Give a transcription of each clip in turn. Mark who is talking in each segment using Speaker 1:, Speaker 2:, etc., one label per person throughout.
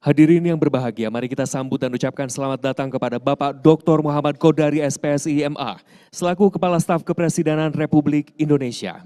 Speaker 1: Hadirin yang berbahagia, mari kita sambut dan ucapkan selamat datang kepada Bapak Dr. Muhammad Kodari SPSI MA, selaku Kepala Staf Kepresidenan Republik Indonesia.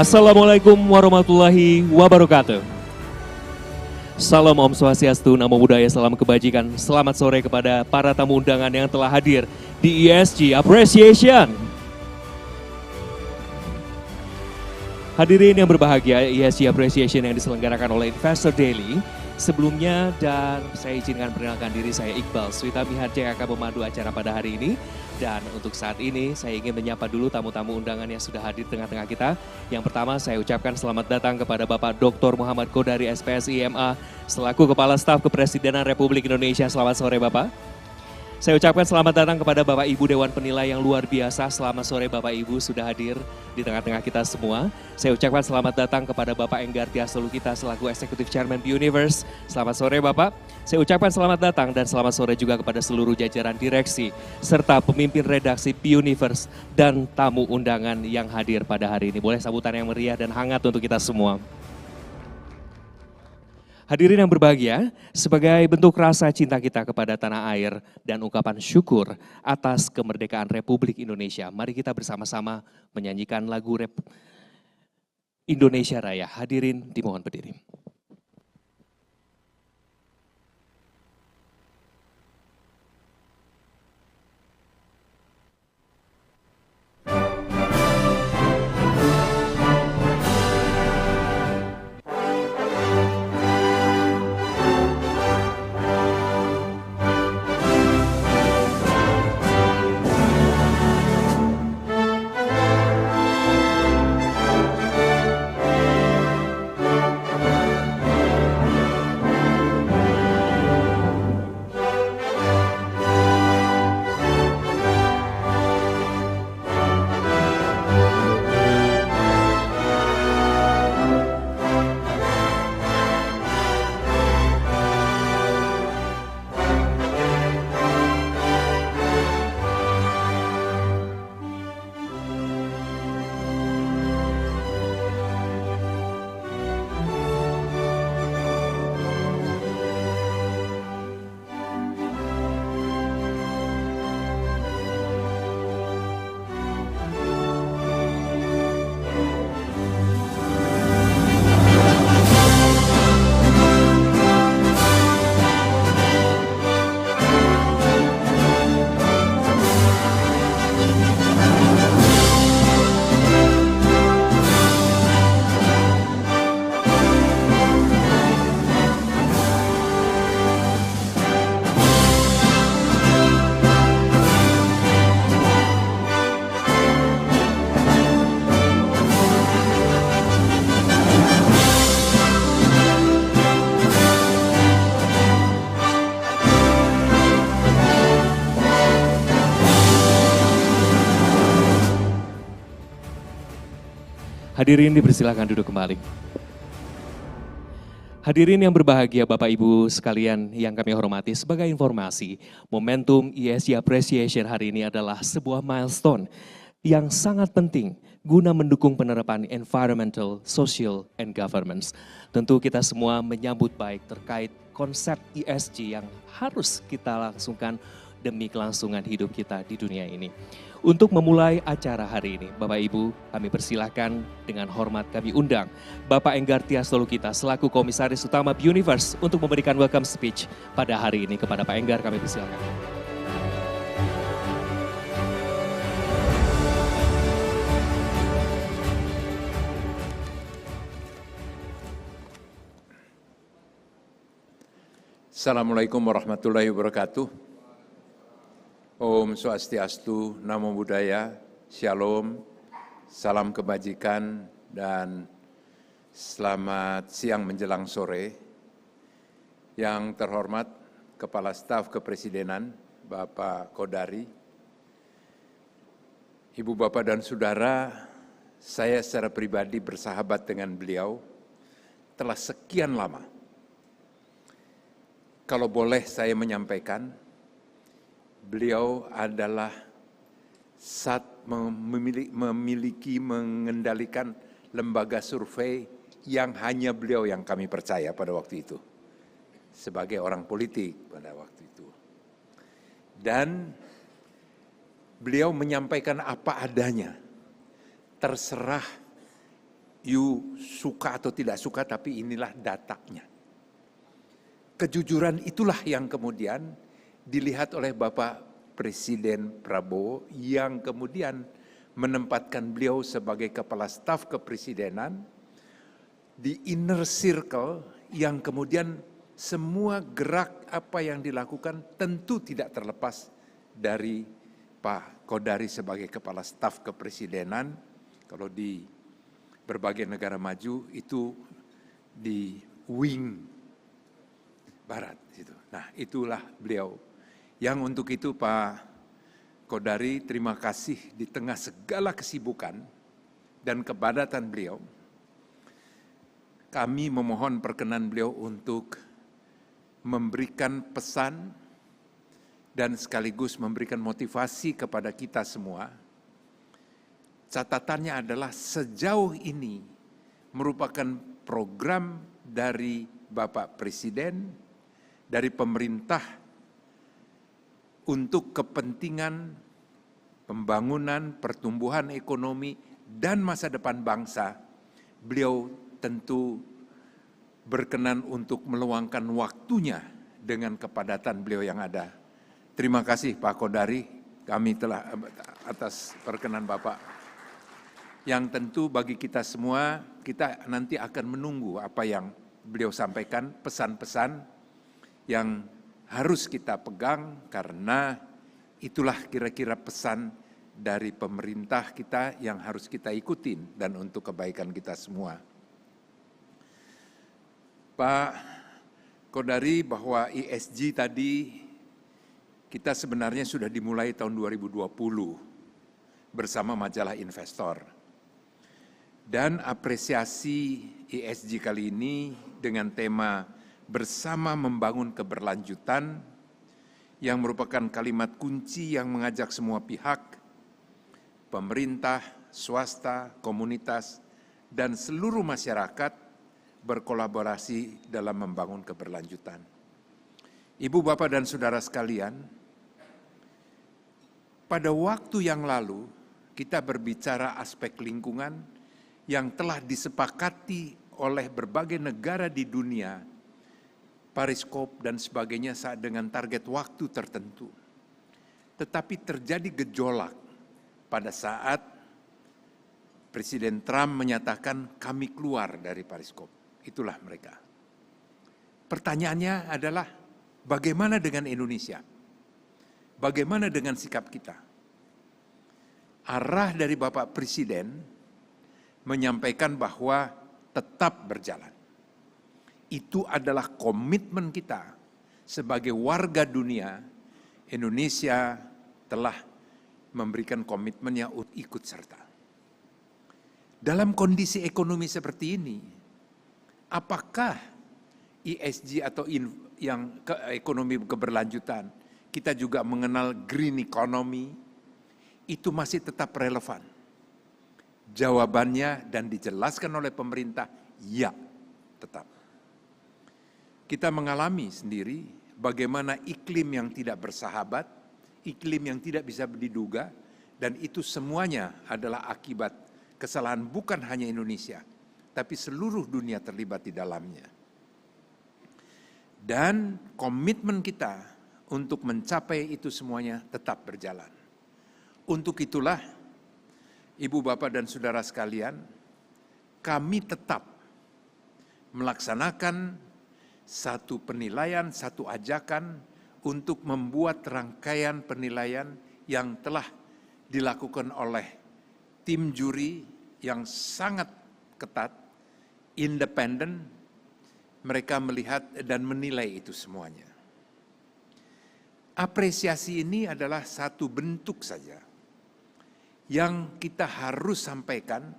Speaker 1: Assalamualaikum warahmatullahi wabarakatuh. Salam Om Swastiastu, Namo Buddhaya, salam kebajikan. Selamat sore kepada para tamu undangan yang telah hadir di ESG Appreciation. Hadirin yang berbahagia, ESG Appreciation yang diselenggarakan oleh Investor Daily. Sebelumnya dan saya izinkan perkenalkan diri, saya Iqbal Switami Harja yang akan memandu acara pada hari ini. Dan untuk saat ini saya ingin menyapa dulu tamu-tamu undangan yang sudah hadir di tengah-tengah kita. Yang pertama saya ucapkan selamat datang kepada Bapak Dr. Muhammad Kodari SPSI MA selaku Kepala Staf Kepresidenan Republik Indonesia. Selamat sore Bapak. Saya ucapkan selamat datang kepada Bapak Ibu Dewan Penilai yang luar biasa. Selamat sore Bapak Ibu sudah hadir di tengah-tengah kita semua. Saya ucapkan selamat datang kepada Bapak Enggar Tias Lukita selaku Eksekutif Chairman Universe. Selamat sore Bapak. Saya ucapkan selamat datang dan selamat sore juga kepada seluruh jajaran direksi serta pemimpin redaksi Universe dan tamu undangan yang hadir pada hari ini. Boleh sambutan yang meriah dan hangat untuk kita semua. Hadirin yang berbahagia, sebagai bentuk rasa cinta kita kepada tanah air dan ungkapan syukur atas kemerdekaan Republik Indonesia, mari kita bersama-sama menyanyikan lagu Indonesia Raya. Hadirin dimohon berdiri. Hadirin dipersilakan duduk kembali. Hadirin yang berbahagia Bapak Ibu sekalian yang kami hormati, sebagai informasi, momentum ESG Appreciation hari ini adalah sebuah milestone yang sangat penting guna mendukung penerapan environmental, social, and governance. Tentu kita semua menyambut baik terkait konsep ESG yang harus kita langsungkan demi kelangsungan hidup kita di dunia ini. Untuk memulai acara hari ini, Bapak Ibu, kami persilahkan dengan hormat kami undang Bapak Enggar Tias Tolukita selaku Komisaris Utama Universe untuk memberikan welcome speech pada hari ini. Kepada Pak Enggar kami persilahkan.
Speaker 2: Assalamualaikum warahmatullahi wabarakatuh. Om Swastiastu, Namo Buddhaya, Shalom, salam kebajikan, dan selamat siang menjelang sore. Yang terhormat Kepala Staf Kepresidenan, Bapak Kodari, Ibu Bapak dan Saudara, saya secara pribadi bersahabat dengan beliau telah sekian lama. Kalau boleh saya menyampaikan, beliau adalah mengendalikan lembaga survei yang hanya beliau yang kami percaya pada waktu itu. Sebagai orang politik pada waktu itu. Dan beliau menyampaikan apa adanya. Terserah you suka atau tidak suka, tapi inilah datanya. Kejujuran itulah yang kemudian dilihat oleh Bapak Presiden Prabowo yang kemudian menempatkan beliau sebagai Kepala Staf Kepresidenan di inner circle yang kemudian semua gerak apa yang dilakukan tentu tidak terlepas dari Pak Kodari sebagai Kepala Staf Kepresidenan. Kalau di berbagai negara maju itu di wing barat. Nah, itulah beliau. Yang untuk itu Pak Kodari, terima kasih di tengah segala kesibukan dan kepadatan beliau. Kami memohon perkenan beliau untuk memberikan pesan dan sekaligus memberikan motivasi kepada kita semua. Catatannya adalah sejauh ini merupakan program dari Bapak Presiden, dari pemerintah, untuk kepentingan pembangunan, pertumbuhan ekonomi, dan masa depan bangsa. Beliau tentu berkenan untuk meluangkan waktunya dengan kepadatan beliau yang ada. Terima kasih Pak Kodari, kami telah atas perkenan Bapak. Yang tentu bagi kita semua, kita nanti akan menunggu apa yang beliau sampaikan, pesan-pesan yang harus kita pegang karena itulah kira-kira pesan dari pemerintah kita yang harus kita ikutin dan untuk kebaikan kita semua. Pak Kodari, bahwa ESG tadi kita sebenarnya sudah dimulai tahun 2020 bersama majalah Investor. Dan apresiasi ESG kali ini dengan tema bersama membangun keberlanjutan yang merupakan kalimat kunci yang mengajak semua pihak, pemerintah, swasta, komunitas, dan seluruh masyarakat berkolaborasi dalam membangun keberlanjutan. Ibu, Bapak, dan Saudara sekalian, pada waktu yang lalu kita berbicara aspek lingkungan yang telah disepakati oleh berbagai negara di dunia, Paris COP dan sebagainya dengan target waktu tertentu. Tetapi terjadi gejolak pada saat Presiden Trump menyatakan kami keluar dari Paris COP. Itulah mereka. Pertanyaannya adalah bagaimana dengan Indonesia? Bagaimana dengan sikap kita? Arah dari Bapak Presiden menyampaikan bahwa tetap berjalan. Itu adalah komitmen kita sebagai warga dunia. Indonesia telah memberikan komitmennya untuk ikut serta. Dalam kondisi ekonomi seperti ini, apakah ESG atau ekonomi keberlanjutan, kita juga mengenal green economy, itu masih tetap relevan? Jawabannya dan dijelaskan oleh pemerintah, ya, tetap. Kita mengalami sendiri bagaimana iklim yang tidak bersahabat, iklim yang tidak bisa diduga, dan itu semuanya adalah akibat kesalahan bukan hanya Indonesia, tapi seluruh dunia terlibat di dalamnya. Dan komitmen kita untuk mencapai itu semuanya tetap berjalan. Untuk itulah, Ibu, Bapak, dan Saudara sekalian, kami tetap melaksanakan satu penilaian, satu ajakan untuk membuat rangkaian penilaian yang telah dilakukan oleh tim juri yang sangat ketat, independen, mereka melihat dan menilai itu semuanya. Apresiasi ini adalah satu bentuk saja yang kita harus sampaikan,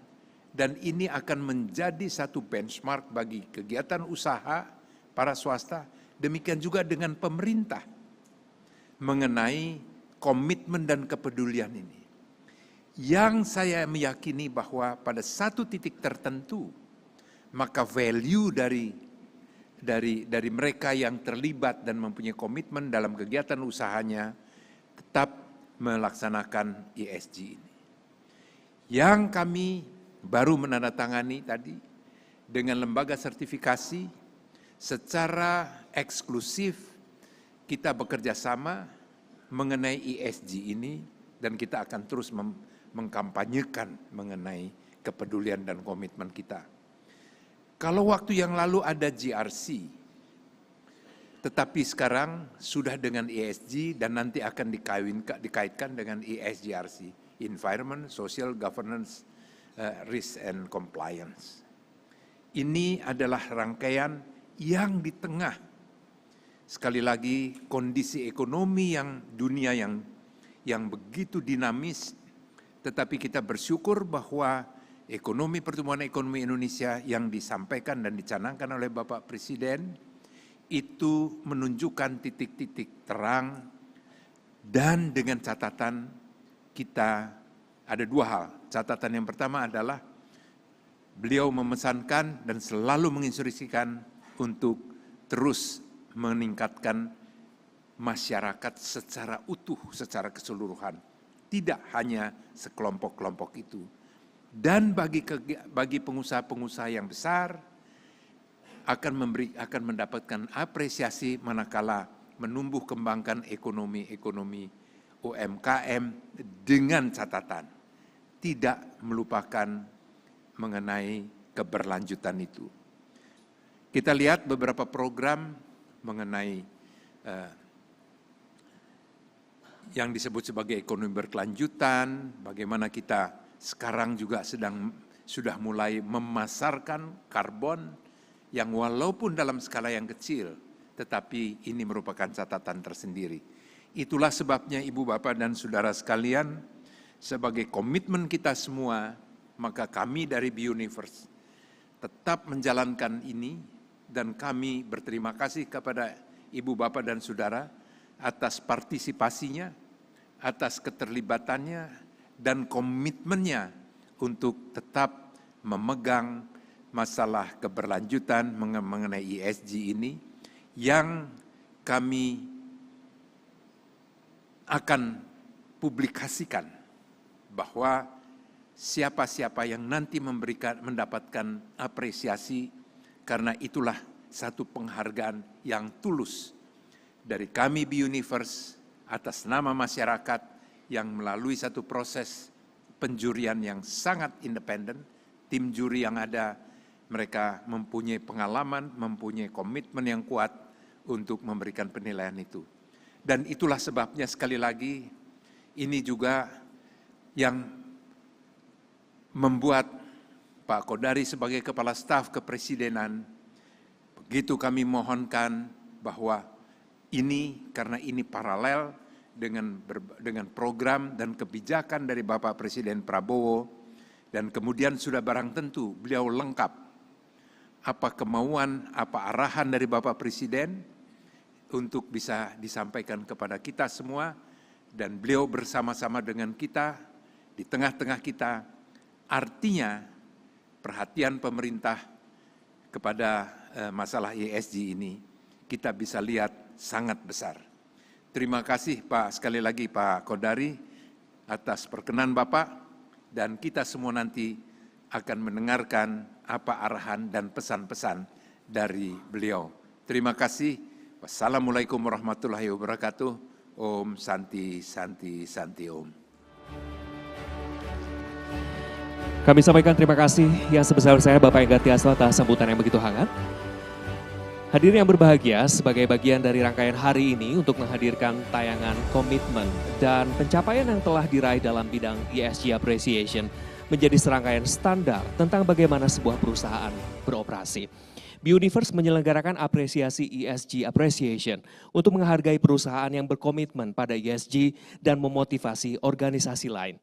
Speaker 2: dan ini akan menjadi satu benchmark bagi kegiatan usaha para swasta, demikian juga dengan pemerintah mengenai komitmen dan kepedulian ini. Yang saya meyakini bahwa pada satu titik tertentu, maka value dari mereka yang terlibat dan mempunyai komitmen dalam kegiatan usahanya tetap melaksanakan ESG ini. Yang kami baru menandatangani tadi dengan lembaga sertifikasi secara eksklusif kita bekerja sama mengenai ESG ini, dan kita akan terus mengkampanyekan mengenai kepedulian dan komitmen kita. Kalau waktu yang lalu ada GRC, tetapi sekarang sudah dengan ESG dan nanti akan dikaitkan dengan ESGRC, Environment, Social, Governance, Risk and Compliance. Ini adalah rangkaian yang di tengah, sekali lagi, kondisi ekonomi dunia yang begitu dinamis, tetapi kita bersyukur bahwa pertumbuhan ekonomi Indonesia yang disampaikan dan dicanangkan oleh Bapak Presiden itu menunjukkan titik-titik terang, dan dengan catatan kita ada dua hal. Catatan yang pertama adalah beliau memesankan dan selalu menginstruksikan untuk terus meningkatkan masyarakat secara utuh, secara keseluruhan. Tidak hanya sekelompok-kelompok itu. Dan bagi pengusaha-pengusaha yang besar akan mendapatkan apresiasi manakala menumbuh kembangkan ekonomi UMKM dengan catatan tidak melupakan mengenai keberlanjutan itu. Kita lihat beberapa program mengenai yang disebut sebagai ekonomi berkelanjutan, bagaimana kita sekarang juga sudah mulai memasarkan karbon yang walaupun dalam skala yang kecil, tetapi ini merupakan catatan tersendiri. Itulah sebabnya Ibu, Bapak, dan Saudara sekalian, sebagai komitmen kita semua, maka kami dari Buniverse tetap menjalankan ini, dan kami berterima kasih kepada Ibu, Bapak, dan Saudara atas partisipasinya, atas keterlibatannya, dan komitmennya untuk tetap memegang masalah keberlanjutan mengenai ESG ini, yang kami akan publikasikan bahwa siapa-siapa yang nanti mendapatkan apresiasi, karena itulah satu penghargaan yang tulus dari kami Buniverse atas nama masyarakat yang melalui satu proses penjurian yang sangat independen. Tim juri yang ada, mereka mempunyai pengalaman, mempunyai komitmen yang kuat untuk memberikan penilaian itu. Dan itulah sebabnya sekali lagi, ini juga yang membuat Pak Kodari sebagai Kepala Staf Kepresidenan, begitu kami mohonkan bahwa karena ini paralel dengan program dan kebijakan dari Bapak Presiden Prabowo, Dan kemudian sudah barang tentu beliau lengkap. Apa kemauan, apa arahan dari Bapak Presiden untuk bisa disampaikan kepada kita semua. Dan beliau bersama-sama dengan kita, di tengah-tengah kita. Artinya perhatian pemerintah kepada masalah ESG ini kita bisa lihat sangat besar. Terima kasih sekali lagi Pak Kodari atas perkenan Bapak. Dan kita semua nanti akan mendengarkan apa arahan dan pesan-pesan dari beliau. Terima kasih. Wassalamualaikum warahmatullahi wabarakatuh. Om Santi Santi Santi Om.
Speaker 1: Kami sampaikan terima kasih yang sebesar-besarnya Bapak Enggarti Hasno atas sambutan yang begitu hangat. Hadirin yang berbahagia, sebagai bagian dari rangkaian hari ini untuk menghadirkan tayangan komitmen dan pencapaian yang telah diraih dalam bidang ESG Appreciation menjadi serangkaian standar tentang bagaimana sebuah perusahaan beroperasi. Bioniverse menyelenggarakan apresiasi ESG Appreciation untuk menghargai perusahaan yang berkomitmen pada ESG dan memotivasi organisasi lain.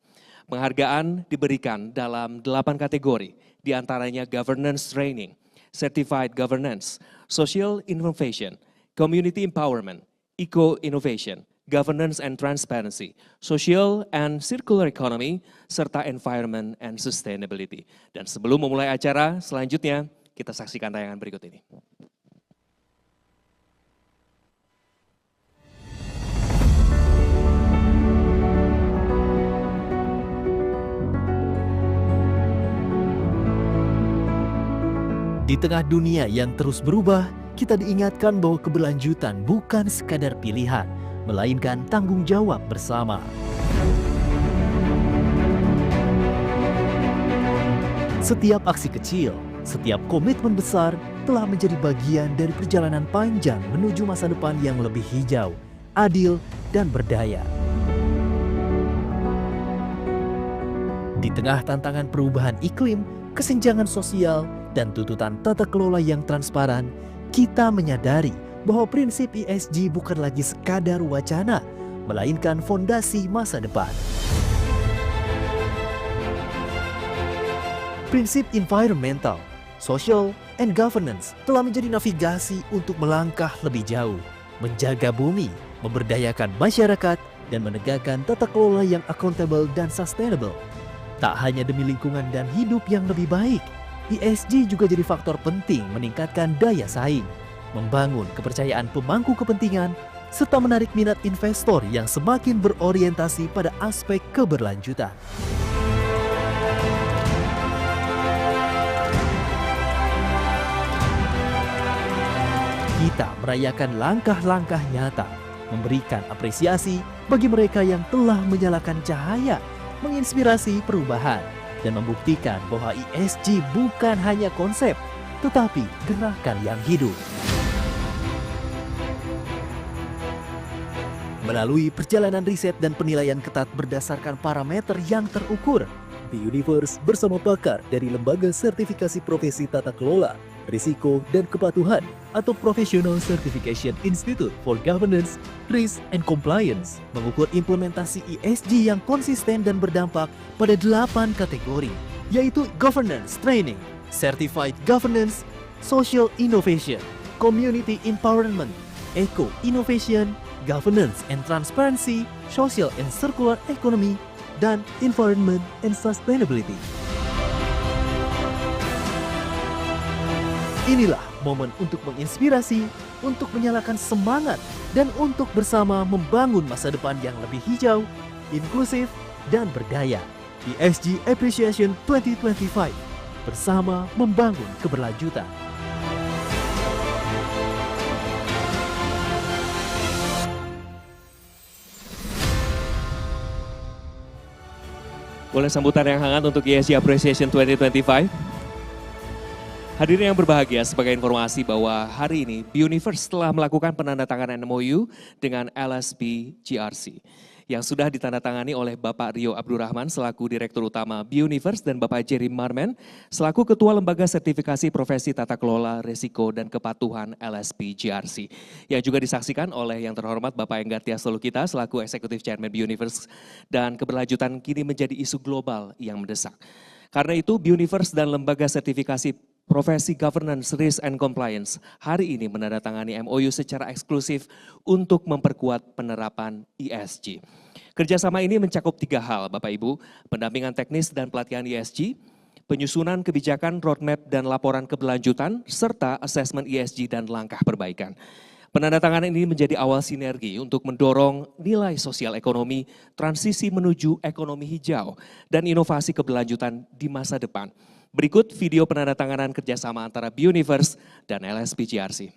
Speaker 1: Penghargaan diberikan dalam 8 kategori, diantaranya Governance Training, Certified Governance, Social Innovation, Community Empowerment, Eco-Innovation, Governance and Transparency, Social and Circular Economy, serta Environment and Sustainability. Dan sebelum memulai acara selanjutnya, kita saksikan tayangan berikut ini.
Speaker 3: Di tengah dunia yang terus berubah, kita diingatkan bahwa keberlanjutan bukan sekadar pilihan, melainkan tanggung jawab bersama. Setiap aksi kecil, setiap komitmen besar telah menjadi bagian dari perjalanan panjang menuju masa depan yang lebih hijau, adil, dan berdaya. Di tengah tantangan perubahan iklim, kesenjangan sosial, dan tuntutan tata kelola yang transparan, kita menyadari bahwa prinsip ESG bukan lagi sekadar wacana, melainkan fondasi masa depan. Prinsip environmental, social, and governance telah menjadi navigasi untuk melangkah lebih jauh, menjaga bumi, memberdayakan masyarakat, dan menegakkan tata kelola yang accountable dan sustainable. Tak hanya demi lingkungan dan hidup yang lebih baik, ESG juga jadi faktor penting meningkatkan daya saing, membangun kepercayaan pemangku kepentingan, serta menarik minat investor yang semakin berorientasi pada aspek keberlanjutan. Kita merayakan langkah-langkah nyata, memberikan apresiasi bagi mereka yang telah menyalakan cahaya, menginspirasi perubahan, dan membuktikan bahwa ESG bukan hanya konsep, tetapi gerakan yang hidup. Melalui perjalanan riset dan penilaian ketat berdasarkan parameter yang terukur, Bioniverse bersama pakar dari Lembaga Sertifikasi Profesi Tata Kelola, Risiko, dan Kepatuhan atau Professional Certification Institute for Governance, Risk, and Compliance mengukur implementasi ESG yang konsisten dan berdampak pada 8 kategori, yaitu Governance Training, Certified Governance, Social Innovation, Community Empowerment, Eco-Innovation, Governance and Transparency, Social and Circular Economy, dan Environment and Sustainability. Inilah momen untuk menginspirasi, untuk menyalakan semangat, dan untuk bersama membangun masa depan yang lebih hijau, inklusif, dan berdaya. ESG Appreciation 2025, bersama membangun keberlanjutan.
Speaker 1: Boleh sambutan yang hangat untuk ESG Appreciation 2025. Hadirin yang berbahagia, sebagai informasi bahwa hari ini Bioniverse telah melakukan penandatanganan MOU dengan LSP GRC yang sudah ditandatangani oleh Bapak Rio Abdurrahman selaku Direktur Utama Bioniverse dan Bapak Jerry Marmen selaku Ketua Lembaga Sertifikasi Profesi Tata Kelola, Risiko, dan Kepatuhan LSP GRC yang juga disaksikan oleh yang terhormat Bapak Enggarti Hasno kita selaku Eksekutif Chairman Bioniverse, dan keberlanjutan kini menjadi isu global yang mendesak. Karena itu, Buniverse dan Lembaga Sertifikasi Profesi Governance, Risk and Compliance hari ini menandatangani MOU secara eksklusif untuk memperkuat penerapan ESG. Kerjasama ini mencakup 3 hal, Bapak Ibu, pendampingan teknis dan pelatihan ESG, penyusunan kebijakan, roadmap dan laporan keberlanjutan, serta asesmen ESG dan langkah perbaikan. Penandatanganan ini menjadi awal sinergi untuk mendorong nilai sosial ekonomi, transisi menuju ekonomi hijau, dan inovasi keberlanjutan di masa depan. Berikut video penandatanganan kerjasama antara Buniverse dan LSPGRC.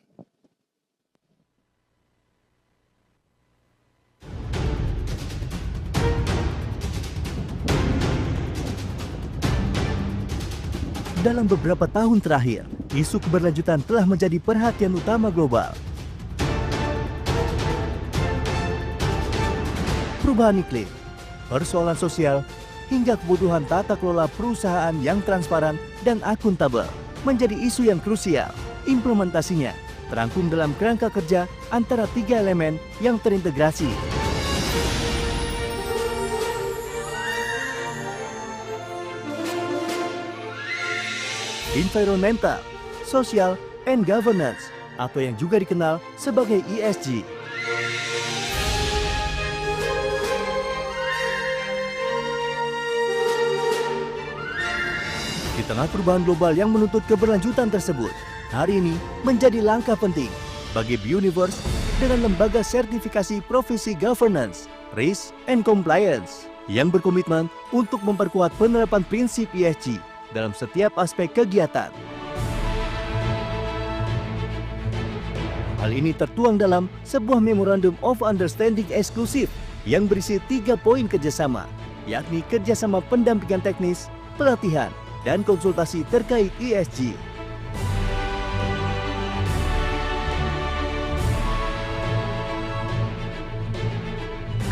Speaker 3: Dalam beberapa tahun terakhir, isu keberlanjutan telah menjadi perhatian utama global. Perubahan iklim, persoalan sosial, hingga kebutuhan tata kelola perusahaan yang transparan dan akuntabel menjadi isu yang krusial. Implementasinya terangkum dalam kerangka kerja antara 3 elemen yang terintegrasi. Environmental, Social, and Governance, atau yang juga dikenal sebagai ESG. Di tengah perubahan global yang menuntut keberlanjutan tersebut, hari ini menjadi langkah penting bagi Buniverse dengan Lembaga Sertifikasi Profesi Governance, Risk and Compliance yang berkomitmen untuk memperkuat penerapan prinsip ESG dalam setiap aspek kegiatan. Hal ini tertuang dalam sebuah Memorandum of Understanding eksklusif yang berisi 3 poin kerjasama, yakni kerjasama pendampingan teknis, pelatihan, dan konsultasi terkait ESG.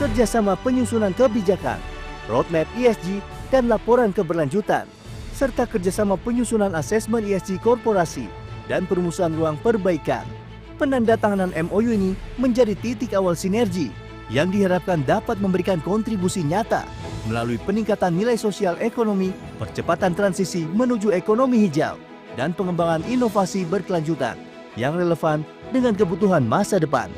Speaker 3: Kerjasama penyusunan kebijakan, roadmap ESG, dan laporan keberlanjutan, serta kerjasama penyusunan asesmen ESG korporasi dan perumusan ruang perbaikan. Penandatanganan MOU ini menjadi titik awal sinergi yang diharapkan dapat memberikan kontribusi nyata melalui peningkatan nilai sosial ekonomi, percepatan transisi menuju ekonomi hijau, dan pengembangan inovasi berkelanjutan yang relevan dengan kebutuhan masa depan.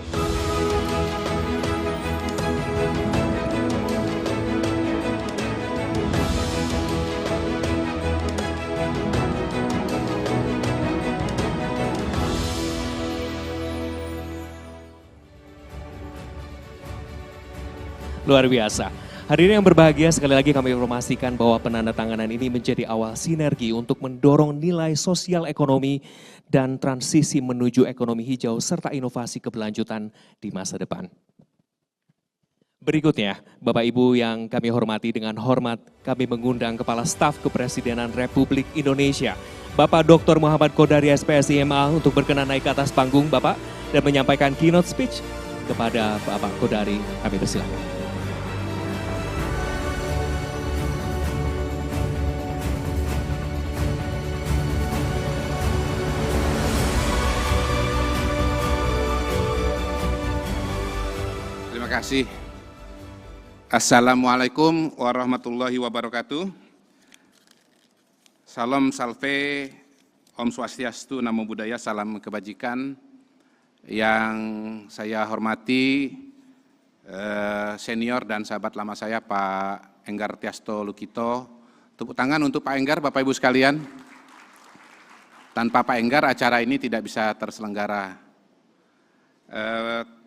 Speaker 1: Luar biasa. Hadirin yang berbahagia, sekali lagi kami informasikan bahwa penandatanganan ini menjadi awal sinergi untuk mendorong nilai sosial ekonomi dan transisi menuju ekonomi hijau serta inovasi keberlanjutan di masa depan. Berikutnya, Bapak Ibu yang kami hormati, dengan hormat kami mengundang Kepala Staf Kepresidenan Republik Indonesia, Bapak Dr. Muhammad Kodari SPSI MA untuk berkenan naik ke atas panggung Bapak dan menyampaikan keynote speech kepada Bapak Kodari. Kami persilakan.
Speaker 4: Terima kasih. Assalamualaikum warahmatullahi wabarakatuh. Salam salve, Om Swastiastu, Namo Buddhaya, salam kebajikan. Yang saya hormati senior dan sahabat lama saya Pak Enggar Tiasto Lukito. Tepuk tangan untuk Pak Enggar, Bapak Ibu sekalian. Tanpa Pak Enggar acara ini tidak bisa terselenggara.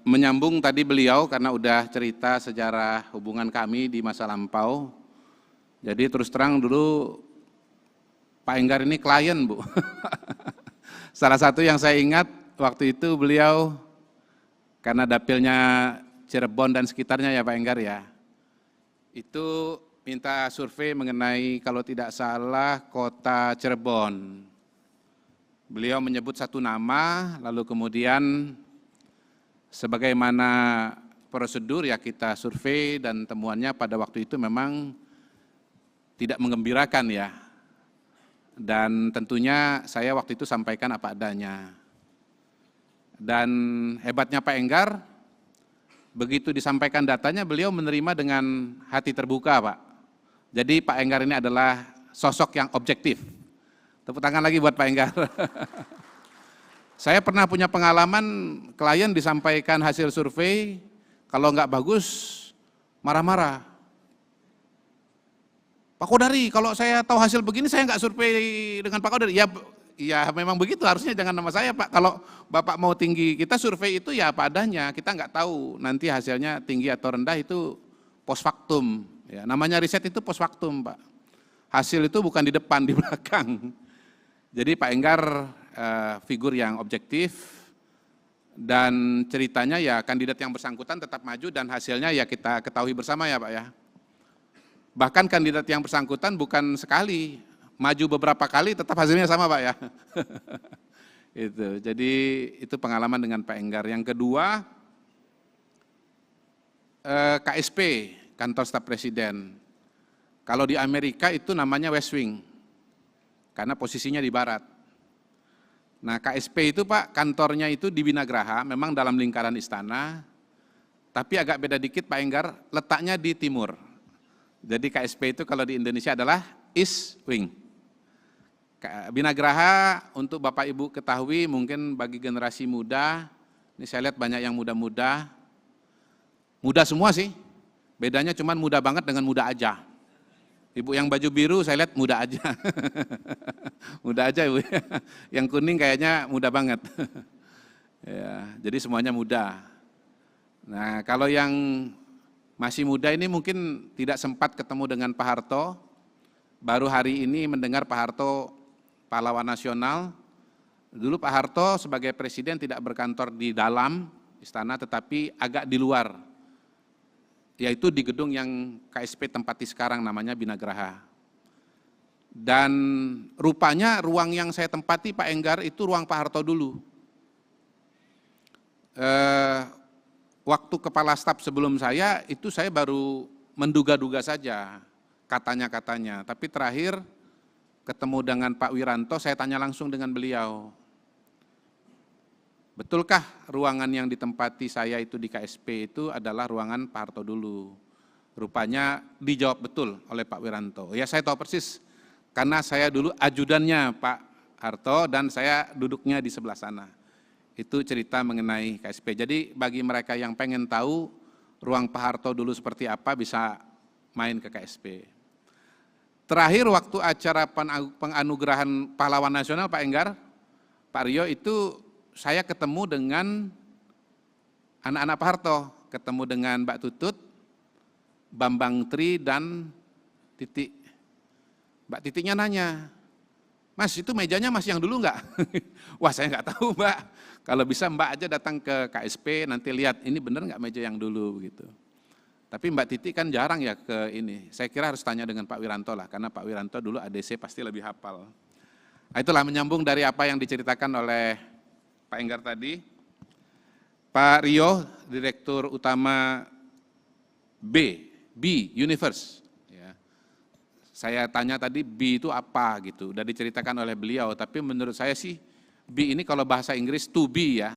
Speaker 4: Menyambung tadi beliau karena udah cerita sejarah hubungan kami di masa lampau. Jadi terus terang dulu Pak Enggar ini klien, Bu. Salah satu yang saya ingat waktu itu beliau karena dapilnya Cirebon dan sekitarnya ya Pak Enggar ya. Itu minta survei mengenai kalau tidak salah kota Cirebon. Beliau menyebut satu nama lalu kemudian sebagaimana prosedur ya kita survei dan temuannya pada waktu itu memang tidak menggembirakan ya. Dan tentunya saya waktu itu sampaikan apa adanya. Dan hebatnya Pak Enggar, begitu disampaikan datanya beliau menerima dengan hati terbuka Pak. Jadi Pak Enggar ini adalah sosok yang objektif. Tepuk tangan lagi buat Pak Enggar. Saya pernah punya pengalaman klien disampaikan hasil survei, kalau nggak bagus marah-marah. Pak Kodari, kalau saya tahu hasil begini saya nggak survei dengan Pak Kodari. Ya memang begitu, harusnya jangan nama saya Pak. Kalau Bapak mau tinggi, kita survei itu ya apa adanya, kita nggak tahu nanti hasilnya tinggi atau rendah itu post factum. Ya, namanya riset itu post factum Pak. Hasil itu bukan di depan, di belakang. Jadi Pak Enggar figur yang objektif dan ceritanya ya kandidat yang bersangkutan tetap maju dan hasilnya ya kita ketahui bersama ya Pak ya. Bahkan kandidat yang bersangkutan bukan sekali, maju beberapa kali tetap hasilnya sama Pak ya. Jadi itu pengalaman dengan Pak Enggar. Yang kedua, KSP, Kantor Staf Presiden. Kalau di Amerika itu namanya West Wing, karena posisinya di barat. Nah KSP itu Pak, kantornya itu di Binagraha, memang dalam lingkaran istana, tapi agak beda dikit Pak Enggar, letaknya di timur. Jadi KSP itu kalau di Indonesia adalah East Wing. Binagraha untuk Bapak Ibu ketahui, mungkin bagi generasi muda, ini saya lihat banyak yang muda-muda, muda semua sih, bedanya cuma muda banget dengan muda aja. Ibu yang baju biru saya lihat muda aja, muda aja Ibu. Yang kuning kayaknya muda banget. Ya, jadi semuanya muda. Nah kalau yang masih muda ini mungkin tidak sempat ketemu dengan Pak Harto, baru hari ini mendengar Pak Harto pahlawan nasional. Dulu Pak Harto sebagai presiden tidak berkantor di dalam istana tetapi agak di luar, yaitu di gedung yang KSP tempati sekarang namanya Binagraha. Dan rupanya ruang yang saya tempati Pak Enggar itu ruang Pak Harto dulu. Waktu kepala staf sebelum saya, itu saya baru menduga-duga saja katanya-katanya. Tapi terakhir ketemu dengan Pak Wiranto, saya tanya langsung dengan beliau. Betulkah ruangan yang ditempati saya itu di KSP itu adalah ruangan Pak Harto dulu? Rupanya dijawab betul oleh Pak Wiranto. Ya saya tahu persis, karena saya dulu ajudannya Pak Harto dan saya duduknya di sebelah sana. Itu cerita mengenai KSP. Jadi bagi mereka yang pengen tahu ruang Pak Harto dulu seperti apa, bisa main ke KSP. Terakhir waktu acara penganugerahan pahlawan nasional Pak Enggar, Pak Rio, itu saya ketemu dengan anak-anak Pak Harto, ketemu dengan Mbak Tutut, Bambang Tri, dan Titik. Mbak Titiknya nanya, Mas itu mejanya Mas yang dulu enggak? Wah saya enggak tahu Mbak, kalau bisa Mbak aja datang ke KSP, nanti lihat ini benar enggak meja yang dulu begitu. Tapi Mbak Titik kan jarang ya ke ini, saya kira harus tanya dengan Pak Wiranto lah, karena Pak Wiranto dulu ADC pasti lebih hafal. Nah, itulah menyambung dari apa yang diceritakan oleh Pak Enggar tadi. Pak Rio, Direktur Utama B Universe. Ya. Saya tanya tadi B itu apa gitu, udah diceritakan oleh beliau, tapi menurut saya sih B ini kalau bahasa Inggris to be ya.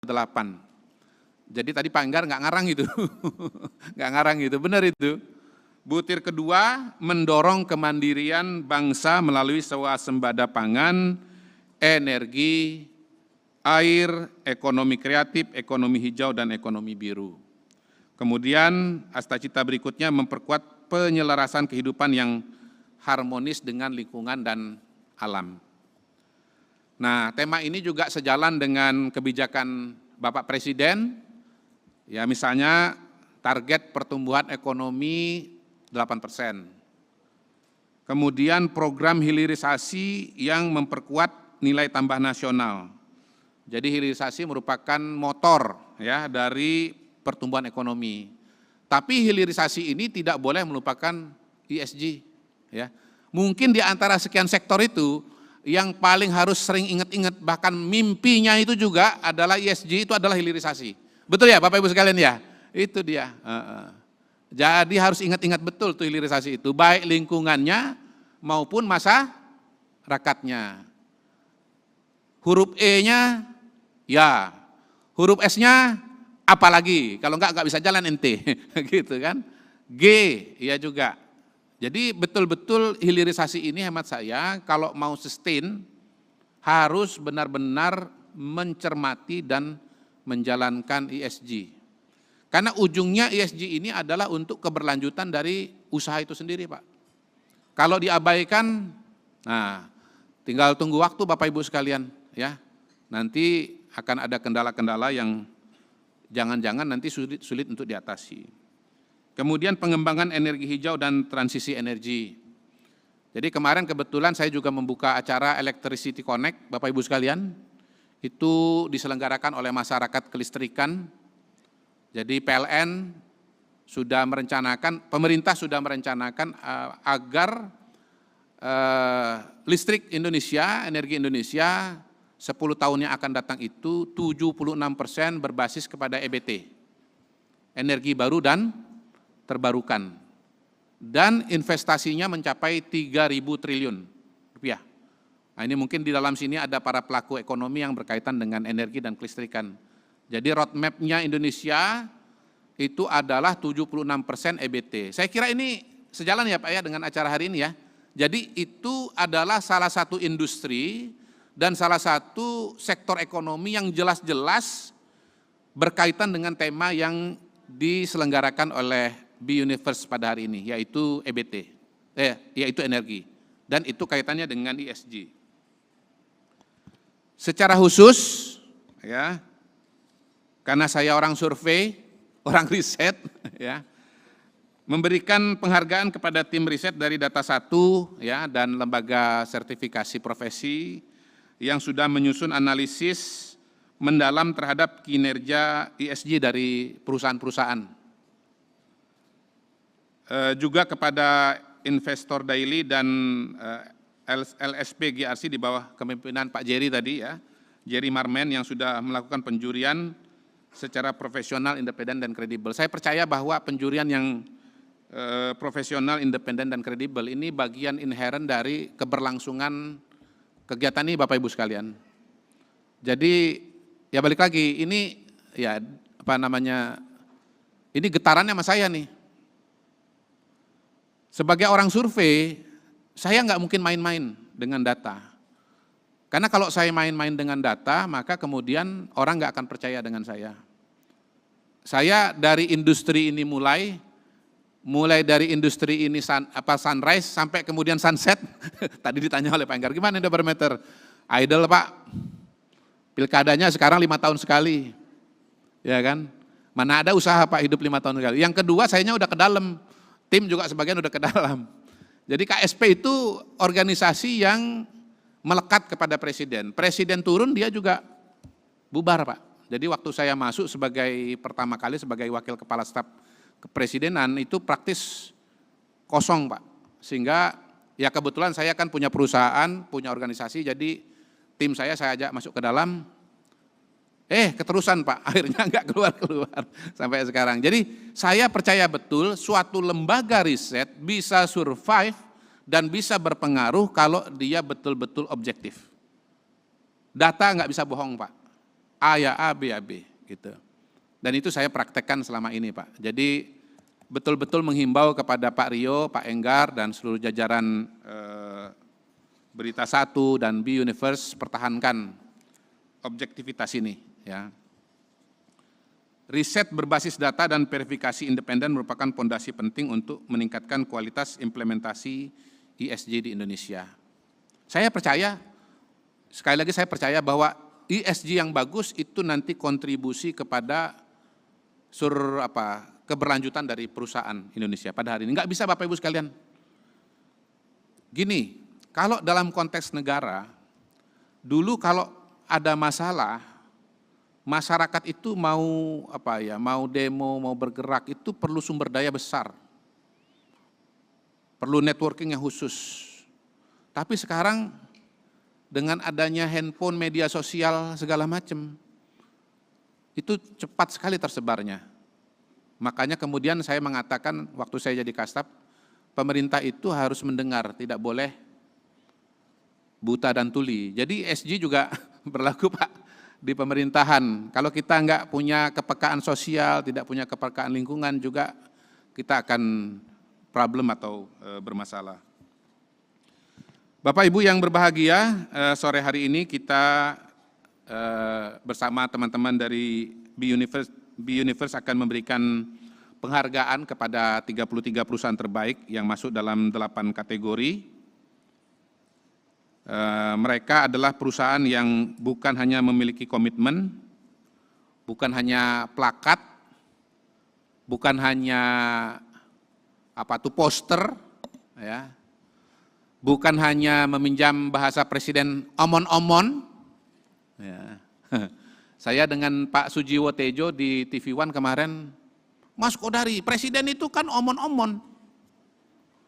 Speaker 4: Jadi tadi Pak Enggar nggak ngarang itu, nggak ngarang itu, benar itu. Butir kedua, mendorong kemandirian bangsa melalui swasembada pangan, energi, air, ekonomi kreatif, ekonomi hijau, dan ekonomi biru. Kemudian astacita berikutnya memperkuat penyelarasan kehidupan yang harmonis dengan lingkungan dan alam. Nah, tema ini juga sejalan dengan kebijakan Bapak Presiden, ya misalnya target pertumbuhan ekonomi 8%. Kemudian program hilirisasi yang memperkuat nilai tambah nasional. Jadi hilirisasi merupakan motor ya dari pertumbuhan ekonomi. Tapi hilirisasi ini tidak boleh melupakan ESG. Ya. Mungkin di antara sekian sektor itu, yang paling harus sering ingat-ingat, bahkan mimpinya itu juga adalah ESG, itu adalah hilirisasi. Betul ya Bapak Ibu sekalian ya? Itu dia. Jadi harus ingat-ingat betul tuh hilirisasi itu, baik lingkungannya maupun masyarakatnya. Huruf E-nya ya, huruf S-nya apalagi, kalau enggak bisa jalan ente, gitu kan. G, ya juga. Jadi betul-betul hilirisasi ini hemat saya, kalau mau sustain, harus benar-benar mencermati dan menjalankan ESG. Karena ujungnya ESG ini adalah untuk keberlanjutan dari usaha itu sendiri Pak. Kalau diabaikan, nah tinggal tunggu waktu Bapak Ibu sekalian, ya. Nanti akan ada kendala-kendala yang jangan-jangan nanti sulit untuk diatasi. Kemudian pengembangan energi hijau dan transisi energi. Jadi kemarin kebetulan saya juga membuka acara Electricity Connect, Bapak Ibu sekalian. Itu diselenggarakan oleh masyarakat kelistrikan. Jadi PLN sudah merencanakan, pemerintah sudah merencanakan agar listrik Indonesia, energi Indonesia 10 tahun yang akan datang itu 76% berbasis kepada EBT, energi baru dan terbarukan, dan investasinya mencapai 3.000 triliun rupiah. Nah, ini mungkin di dalam sini ada para pelaku ekonomi yang berkaitan dengan energi dan kelistrikan. Jadi roadmap-nya Indonesia itu adalah 76% EBT. Saya kira ini sejalan ya Pak ya dengan acara hari ini ya. Jadi itu adalah salah satu industri dan salah satu sektor ekonomi yang jelas-jelas berkaitan dengan tema yang diselenggarakan oleh B-Universe pada hari ini, yaitu EBT, yaitu energi, dan itu kaitannya dengan ESG. Secara khusus, ya, karena saya orang survei, orang riset, ya, memberikan penghargaan kepada tim riset dari Data1 ya, dan lembaga sertifikasi profesi yang sudah menyusun analisis mendalam terhadap kinerja ESG dari perusahaan-perusahaan. Juga kepada Investor Daily dan LSP GRC di bawah kepemimpinan Pak Jerry tadi ya, Jerry Marmen yang sudah melakukan penjurian secara profesional, independen, dan kredibel. Saya percaya bahwa penjurian yang profesional, independen, dan kredibel ini bagian inherent dari keberlangsungan kegiatan ini Bapak Ibu sekalian. Jadi ya balik lagi, ini ya apa namanya, ini getarannya sama saya nih. Sebagai orang survei, saya nggak mungkin main-main dengan data. Karena kalau saya main-main dengan data, maka kemudian orang nggak akan percaya dengan saya. Saya dari industri ini mulai dari industri ini sunrise sampai kemudian sunset. Tadi ditanya oleh Pak Enggar, gimana ini per meter? Idle Pak, pilkadanya sekarang 5 tahun sekali. Ya kan? Mana ada usaha Pak hidup 5 tahun sekali. Yang kedua, sayanya udah ke dalam. Tim juga sebagian udah ke dalam. Jadi KSP itu organisasi yang melekat kepada presiden. Presiden turun dia juga bubar Pak. Jadi waktu saya masuk sebagai pertama kali sebagai wakil kepala staf kepresidenan itu praktis kosong Pak. Sehingga ya kebetulan saya kan punya perusahaan, punya organisasi, jadi tim saya ajak masuk ke dalam. Keterusan Pak, akhirnya nggak keluar-keluar sampai sekarang. Jadi saya percaya betul suatu lembaga riset bisa survive dan bisa berpengaruh kalau dia betul-betul objektif. Data nggak bisa bohong Pak. A ya A, B ya B, gitu. Dan itu saya praktekkan selama ini, Pak. Jadi betul-betul menghimbau kepada Pak Rio, Pak Enggar, dan seluruh jajaran Berita Satu dan B Universe, pertahankan objektivitas ini, ya. Riset berbasis data dan verifikasi independen merupakan fondasi penting untuk meningkatkan kualitas implementasi ESG di Indonesia. Saya percaya, sekali lagi saya percaya bahwa ESG yang bagus itu nanti kontribusi kepada keberlanjutan dari perusahaan Indonesia pada hari ini. Nggak bisa Bapak Ibu sekalian. Gini, kalau dalam konteks negara, dulu kalau ada masalah, masyarakat itu mau demo, mau bergerak, itu perlu sumber daya besar. Perlu networking yang khusus. Tapi sekarang dengan adanya handphone, media sosial, segala macam, itu cepat sekali tersebarnya. Makanya kemudian saya mengatakan waktu saya jadi Kastab, pemerintah itu harus mendengar, tidak boleh buta dan tuli. Jadi ESG juga berlaku Pak di pemerintahan. Kalau kita nggak punya kepekaan sosial, tidak punya kepekaan lingkungan juga, kita akan problem atau bermasalah. Bapak Ibu yang berbahagia, sore hari ini kita bersama teman-teman dari B Universe akan memberikan penghargaan kepada 33 perusahaan terbaik yang masuk dalam 8 kategori. Mereka adalah perusahaan yang bukan hanya memiliki komitmen, bukan hanya plakat, bukan hanya poster, ya, bukan hanya meminjam bahasa Presiden omon-omon. Ya. Saya dengan Pak Sujiwo Tejo di TV One kemarin, Mas Kodari, Presiden itu kan omon-omon.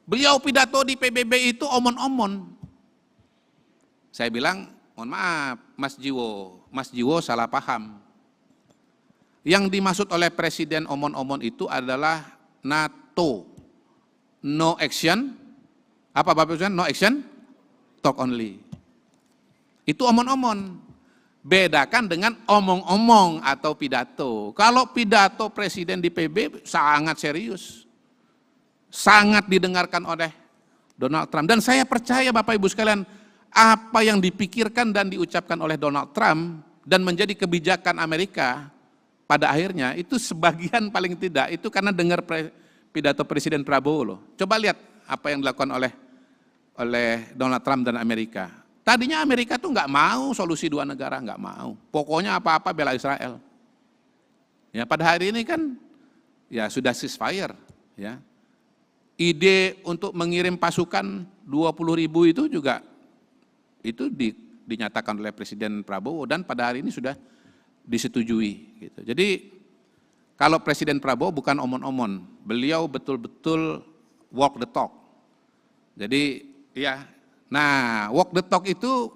Speaker 4: Beliau pidato di PBB itu omon-omon. Saya bilang, mohon maaf Mas Jiwo salah paham. Yang dimaksud oleh Presiden omon-omon itu adalah NATO. No action, apa Bapak Ibu? No action, talk only. Itu omon-omon. Bedakan dengan omong-omong atau pidato. Kalau pidato Presiden di PB sangat serius. Sangat didengarkan oleh Donald Trump. Dan saya percaya Bapak Ibu sekalian, apa yang dipikirkan dan diucapkan oleh Donald Trump dan menjadi kebijakan Amerika pada akhirnya itu sebagian paling tidak itu karena dengar pidato Presiden Prabowo loh. Coba lihat apa yang dilakukan oleh Donald Trump dan Amerika. Tadinya Amerika tuh nggak mau solusi dua negara, nggak mau. Pokoknya apa-apa bela Israel. Ya pada hari ini kan ya sudah ceasefire. Ya. Ide untuk mengirim pasukan 20.000 itu juga itu dinyatakan oleh Presiden Prabowo dan pada hari ini sudah disetujui. Gitu. Jadi kalau Presiden Prabowo bukan omon-omon, beliau betul-betul walk the talk. Jadi ya. Nah, walk the talk itu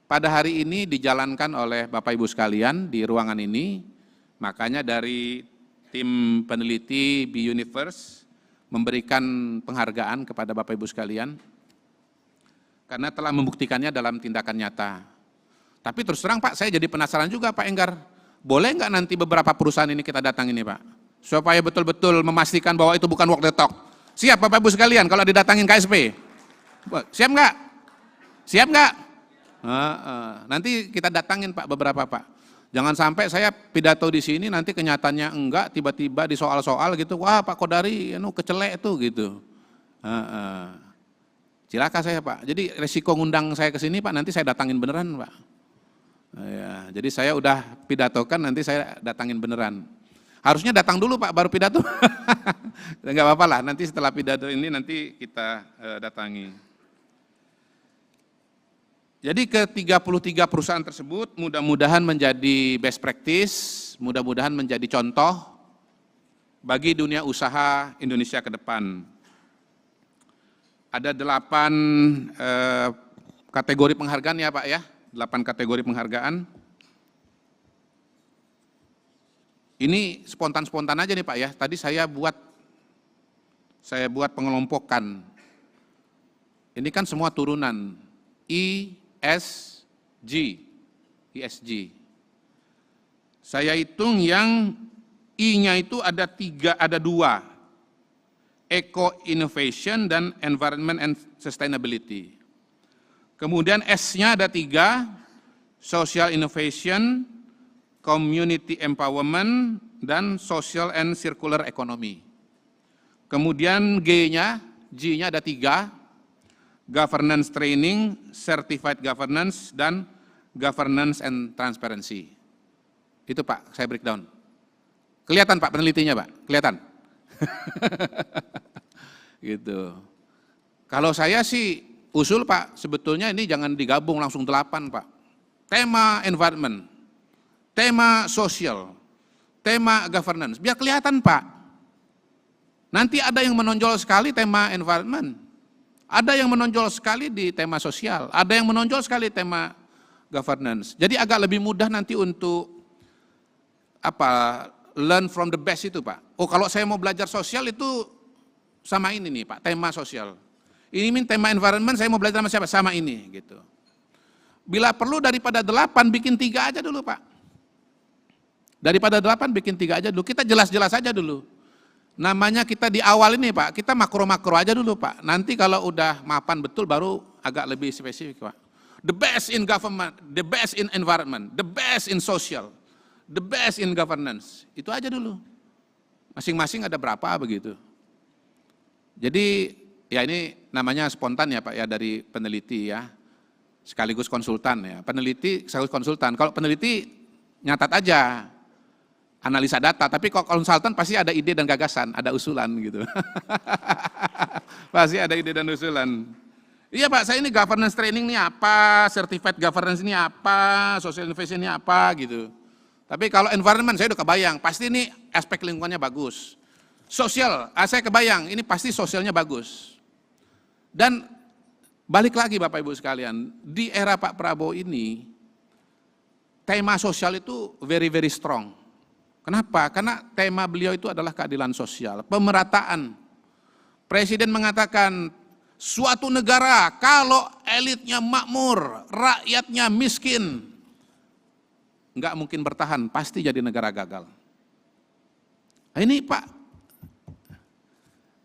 Speaker 4: pada hari ini dijalankan oleh Bapak Ibu sekalian di ruangan ini. Makanya dari tim peneliti B Universe memberikan penghargaan kepada Bapak Ibu sekalian karena telah membuktikannya dalam tindakan nyata. Tapi terus terang Pak, saya jadi penasaran juga Pak Enggar. Boleh nggak nanti beberapa perusahaan ini kita datang ini Pak? Supaya betul-betul memastikan bahwa itu bukan walk the talk. Siap Bapak Ibu sekalian kalau didatangin KSP? Siap nggak? Siap nggak? Nanti kita datangin Pak beberapa Pak. Jangan sampai saya pidato di sini nanti kenyataannya enggak, tiba-tiba di soal-soal gitu, wah Pak Kodari kecelek tuh gitu. Cilaka saya Pak. Jadi resiko ngundang saya ke sini Pak, nanti saya datangin beneran Pak. Ya, jadi saya udah pidatokan, nanti saya datangin beneran. Harusnya datang dulu Pak, baru pidato. Enggak apa-apa lah, nanti setelah pidato ini nanti kita datangi. Jadi ke-33 perusahaan tersebut mudah-mudahan menjadi best practice, mudah-mudahan menjadi contoh bagi dunia usaha Indonesia ke depan. Ada 8 kategori penghargaan ya Pak ya, 8 kategori penghargaan. Ini spontan-spontan aja nih Pak ya, tadi saya buat pengelompokan. Ini kan semua turunan, ESG. Saya hitung yang I-nya itu ada dua, Eco Innovation dan Environment and Sustainability. Kemudian S-nya ada 3, Social Innovation, Community Empowerment, dan Social and Circular Economy. Kemudian G-nya ada 3, Governance Training, Certified Governance, dan Governance and Transparency. Itu Pak, saya breakdown. Kelihatan Pak penelitinya Pak? Kelihatan? Gitu. Kalau saya sih usul Pak, sebetulnya ini jangan digabung langsung 8 Pak. Tema environment, tema sosial, tema governance, biar kelihatan Pak. Nanti ada yang menonjol sekali tema environment, ada yang menonjol sekali di tema sosial, ada yang menonjol sekali tema governance. Jadi agak lebih mudah nanti untuk learn from the best itu Pak. Oh kalau saya mau belajar sosial itu sama ini nih Pak, tema sosial. Ini tema environment, saya mau belajar sama siapa? Sama ini gitu. Bila perlu daripada 8 bikin 3 aja dulu Pak. Daripada 8 bikin 3 aja dulu, kita jelas-jelas aja dulu. Namanya kita di awal ini Pak, kita makro-makro aja dulu Pak. Nanti kalau udah mapan betul baru agak lebih spesifik Pak. The best in government, the best in environment, the best in social, the best in governance. Itu aja dulu. Masing-masing ada berapa begitu. Jadi ya ini namanya spontan ya Pak ya dari peneliti ya. Sekaligus konsultan ya. Peneliti sekaligus konsultan. Kalau peneliti nyatat aja, analisa data. Tapi kalau konsultan pasti ada ide dan gagasan, ada usulan gitu. Pasti ada ide dan usulan. Iya Pak, saya ini governance training ini apa, certified governance ini apa, social innovation ini apa gitu. Tapi kalau environment saya udah kebayang, pasti ini aspek lingkungannya bagus. Sosial, saya kebayang, ini pasti sosialnya bagus. Dan balik lagi Bapak Ibu sekalian, di era Pak Prabowo ini, tema sosial itu very very strong. Kenapa? Karena tema beliau itu adalah keadilan sosial, pemerataan. Presiden mengatakan, suatu negara kalau elitnya makmur, rakyatnya miskin, nggak mungkin bertahan, pasti jadi negara gagal. Nah, ini Pak,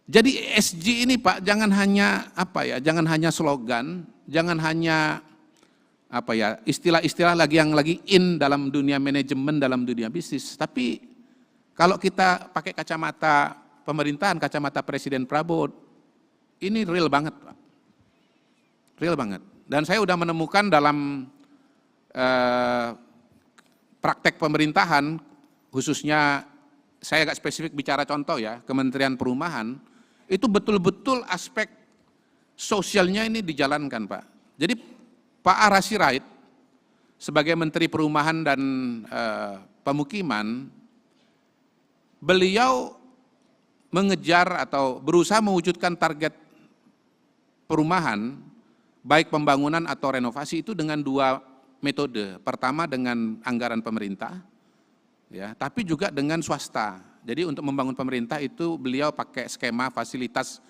Speaker 4: jadi SG ini Pak, jangan hanya jangan hanya slogan, jangan hanya istilah-istilah yang lagi in dalam dunia manajemen, dalam dunia bisnis. Tapi kalau kita pakai kacamata pemerintahan, kacamata Presiden Prabowo, ini real banget Pak. Real banget. Dan saya udah menemukan dalam praktek pemerintahan, khususnya saya agak spesifik bicara contoh ya, Kementerian Perumahan, itu betul-betul aspek sosialnya ini dijalankan Pak. Jadi Pak Ara Sirait sebagai Menteri Perumahan dan Pemukiman, beliau mengejar atau berusaha mewujudkan target perumahan, baik pembangunan atau renovasi itu dengan 2 metode. Pertama dengan anggaran pemerintah, ya, tapi juga dengan swasta. Jadi untuk membangun pemerintah itu beliau pakai skema fasilitas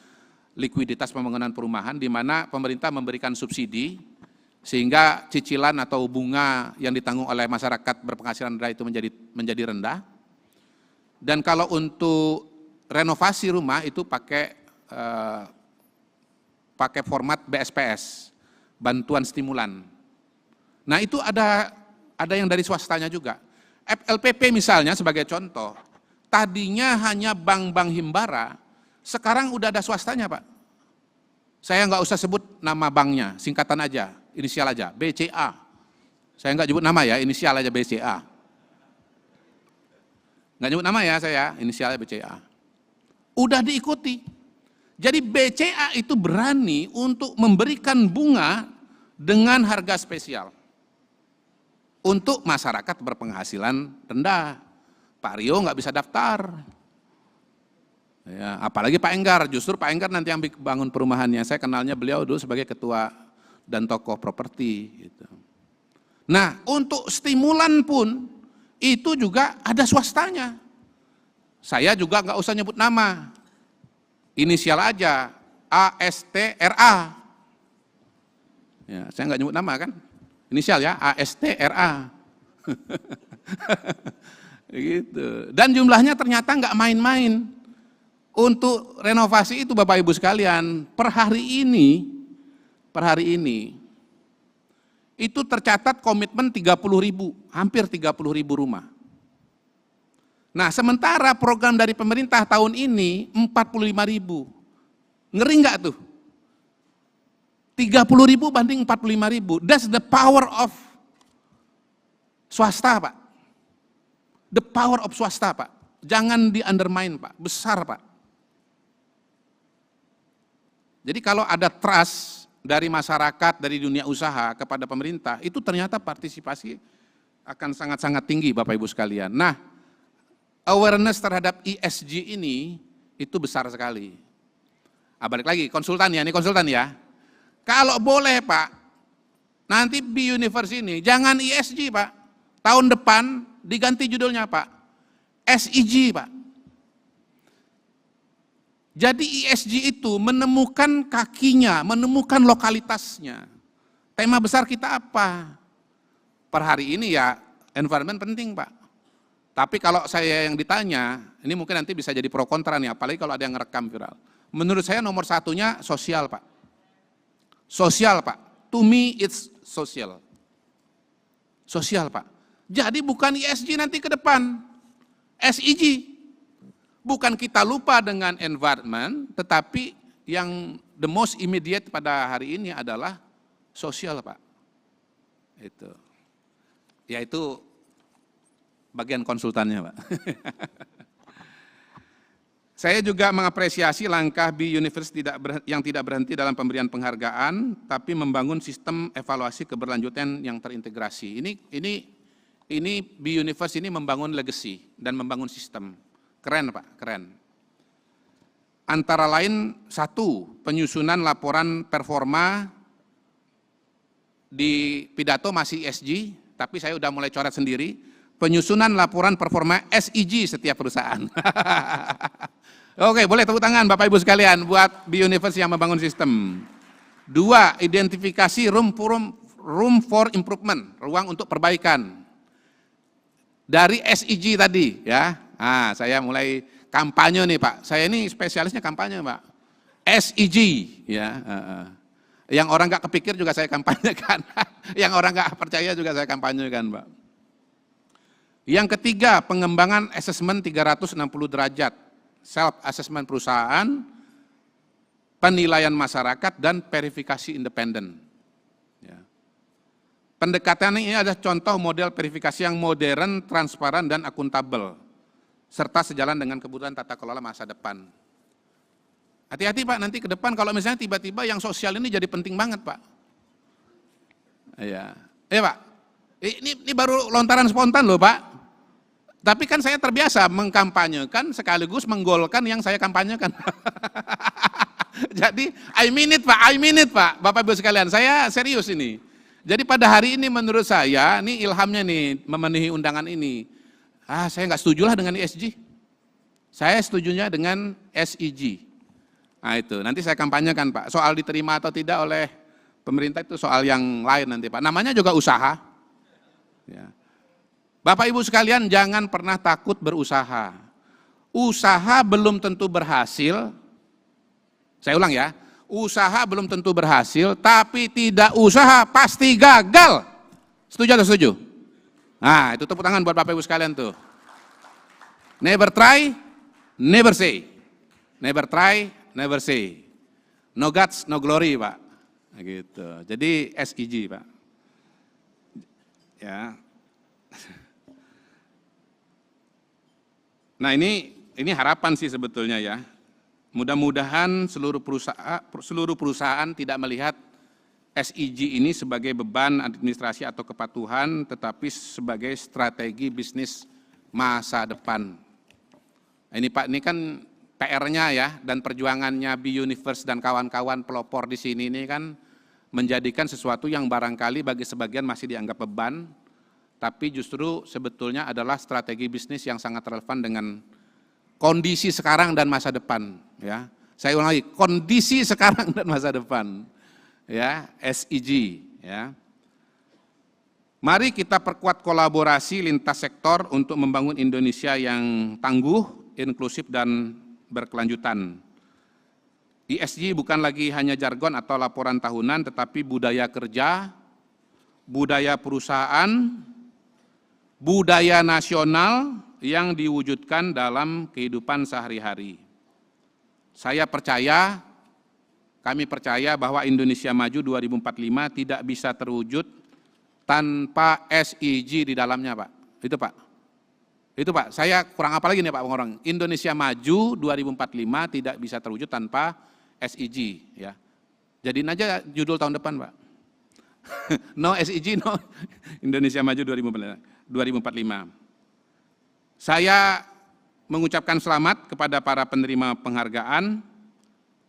Speaker 4: likuiditas pembangunan perumahan, di mana pemerintah memberikan subsidi sehingga cicilan atau bunga yang ditanggung oleh masyarakat berpenghasilan rendah itu menjadi rendah. Dan kalau untuk renovasi rumah itu pakai format BSPS, bantuan stimulan. Nah itu ada yang dari swastanya juga. FLPP misalnya sebagai contoh, tadinya hanya bank-bank himbara, sekarang udah ada swastanya Pak. Saya nggak usah sebut nama banknya, singkatan aja, inisial aja, BCA. Saya nggak nyebut nama ya, inisial aja BCA. Nggak nyebut nama ya saya, inisialnya BCA. Udah diikuti. Jadi BCA itu berani untuk memberikan bunga dengan harga spesial untuk masyarakat berpenghasilan rendah. Pak Rio nggak bisa daftar, ya, apalagi Pak Enggar. Justru Pak Enggar nanti yang bangun perumahannya. Saya kenalnya beliau dulu sebagai ketua dan tokoh properti. Gitu. Nah, untuk stimulan pun itu juga ada swastanya. Saya juga nggak usah nyebut nama, inisial aja, ASTRA. Ya, saya nggak nyebut nama kan, inisial ya, ASTRA. Gitu. Dan jumlahnya ternyata nggak main-main. Untuk renovasi itu Bapak Ibu sekalian, per hari ini itu tercatat komitmen 30.000, hampir 30.000 rumah. Nah, sementara program dari pemerintah tahun ini 45.000. Ngeri nggak tuh? 30.000 banding 45.000. That's the power of swasta, Pak. The power of swasta, Pak. Jangan di-undermine, Pak. Besar, Pak. Jadi kalau ada trust dari masyarakat, dari dunia usaha kepada pemerintah, itu ternyata partisipasi akan sangat-sangat tinggi Bapak Ibu sekalian. Nah, awareness terhadap ESG ini itu besar sekali. Balik lagi, konsultan ya, ini konsultan ya. Kalau boleh Pak, nanti B-Universe ini jangan ESG Pak. Tahun depan diganti judulnya Pak, SEG Pak. Jadi ESG itu menemukan kakinya, menemukan lokalitasnya. Tema besar kita apa? Per hari ini ya environment penting Pak. Tapi kalau saya yang ditanya, ini mungkin nanti bisa jadi pro kontra nih, apalagi kalau ada yang ngerekam viral. Menurut saya nomor satunya sosial Pak. Sosial Pak, to me it's social. Sosial Pak. Jadi bukan ESG nanti ke depan, SEG. Bukan kita lupa dengan environment, tetapi yang the most immediate pada hari ini adalah sosial Pak. Itu. Ya itu bagian konsultannya Pak. Saya juga mengapresiasi langkah B-Universe yang tidak berhenti dalam pemberian penghargaan, tapi membangun sistem evaluasi keberlanjutan yang terintegrasi. Ini B-Universe ini membangun legacy dan membangun sistem. Keren Pak, keren. Antara lain, 1, penyusunan laporan performa di pidato masih ESG, tapi saya udah mulai coret sendiri, penyusunan laporan performa SEG setiap perusahaan. Oke, boleh tepuk tangan Bapak Ibu sekalian buat B-Universe yang membangun sistem. 2, identifikasi room for improvement, ruang untuk perbaikan. Dari SEG tadi ya. Nah, saya mulai kampanye nih Pak. Saya ini spesialisnya kampanye Pak. SEG ya. Yang orang nggak kepikir juga saya kampanyekan. Yang orang nggak percaya juga saya kampanyekan Pak. Yang ketiga, pengembangan asesmen 360 derajat. Self assessment perusahaan, penilaian masyarakat, dan verifikasi independen. Ya. Pendekatan ini adalah contoh model verifikasi yang modern, transparan, dan akuntabel, serta sejalan dengan kebutuhan tata kelola masa depan. Hati-hati Pak, nanti ke depan kalau misalnya tiba-tiba yang sosial ini jadi penting banget Pak. Iya, Pak. Ini baru lontaran spontan loh Pak. Tapi kan saya terbiasa mengkampanyekan sekaligus menggolkan yang saya kampanyekan. Jadi I mean it Pak, Bapak Ibu sekalian, saya serius ini. Jadi pada hari ini menurut saya, ini ilhamnya nih memenuhi undangan ini. Saya nggak setuju lah dengan ESG. Saya setujunya dengan SEG. Nah itu, nanti saya kampanyekan Pak. Soal diterima atau tidak oleh pemerintah itu soal yang lain nanti Pak. Namanya juga usaha. Ya. Bapak Ibu sekalian jangan pernah takut berusaha. Usaha belum tentu berhasil. Saya ulang ya. Usaha belum tentu berhasil, tapi tidak usaha pasti gagal. Setuju atau setuju? Nah, itu tepuk tangan buat Bapak Ibu sekalian tuh. Never try, never say. Never try, never say. No guts, no glory, Pak. Nah, gitu. Jadi SEG, Pak. Ya. Nah, ini harapan sih sebetulnya ya. Mudah-mudahan seluruh perusahaan tidak melihat SEG ini sebagai beban administrasi atau kepatuhan, tetapi sebagai strategi bisnis masa depan. Nah, ini Pak, ini kan PR-nya ya, dan perjuangannya B-Universe dan kawan-kawan pelopor di sini ini kan menjadikan sesuatu yang barangkali bagi sebagian masih dianggap beban, tapi justru sebetulnya adalah strategi bisnis yang sangat relevan dengan kondisi sekarang dan masa depan. Ya, saya ulang lagi, kondisi sekarang dan masa depan. Ya, SEG. Ya. Mari kita perkuat kolaborasi lintas sektor untuk membangun Indonesia yang tangguh, inklusif, dan berkelanjutan. ESG bukan lagi hanya jargon atau laporan tahunan, tetapi budaya kerja, budaya perusahaan, budaya nasional yang diwujudkan dalam kehidupan sehari-hari. Saya percaya, kami percaya bahwa Indonesia Maju 2045 tidak bisa terwujud tanpa SEG di dalamnya, Pak. Itu Pak, saya kurang apa lagi nih Pak Pengorang. Indonesia Maju 2045 tidak bisa terwujud tanpa SEG. Ya. Jadiin aja judul tahun depan, Pak. No SEG, no Indonesia Maju 2045. Saya mengucapkan selamat kepada para penerima penghargaan.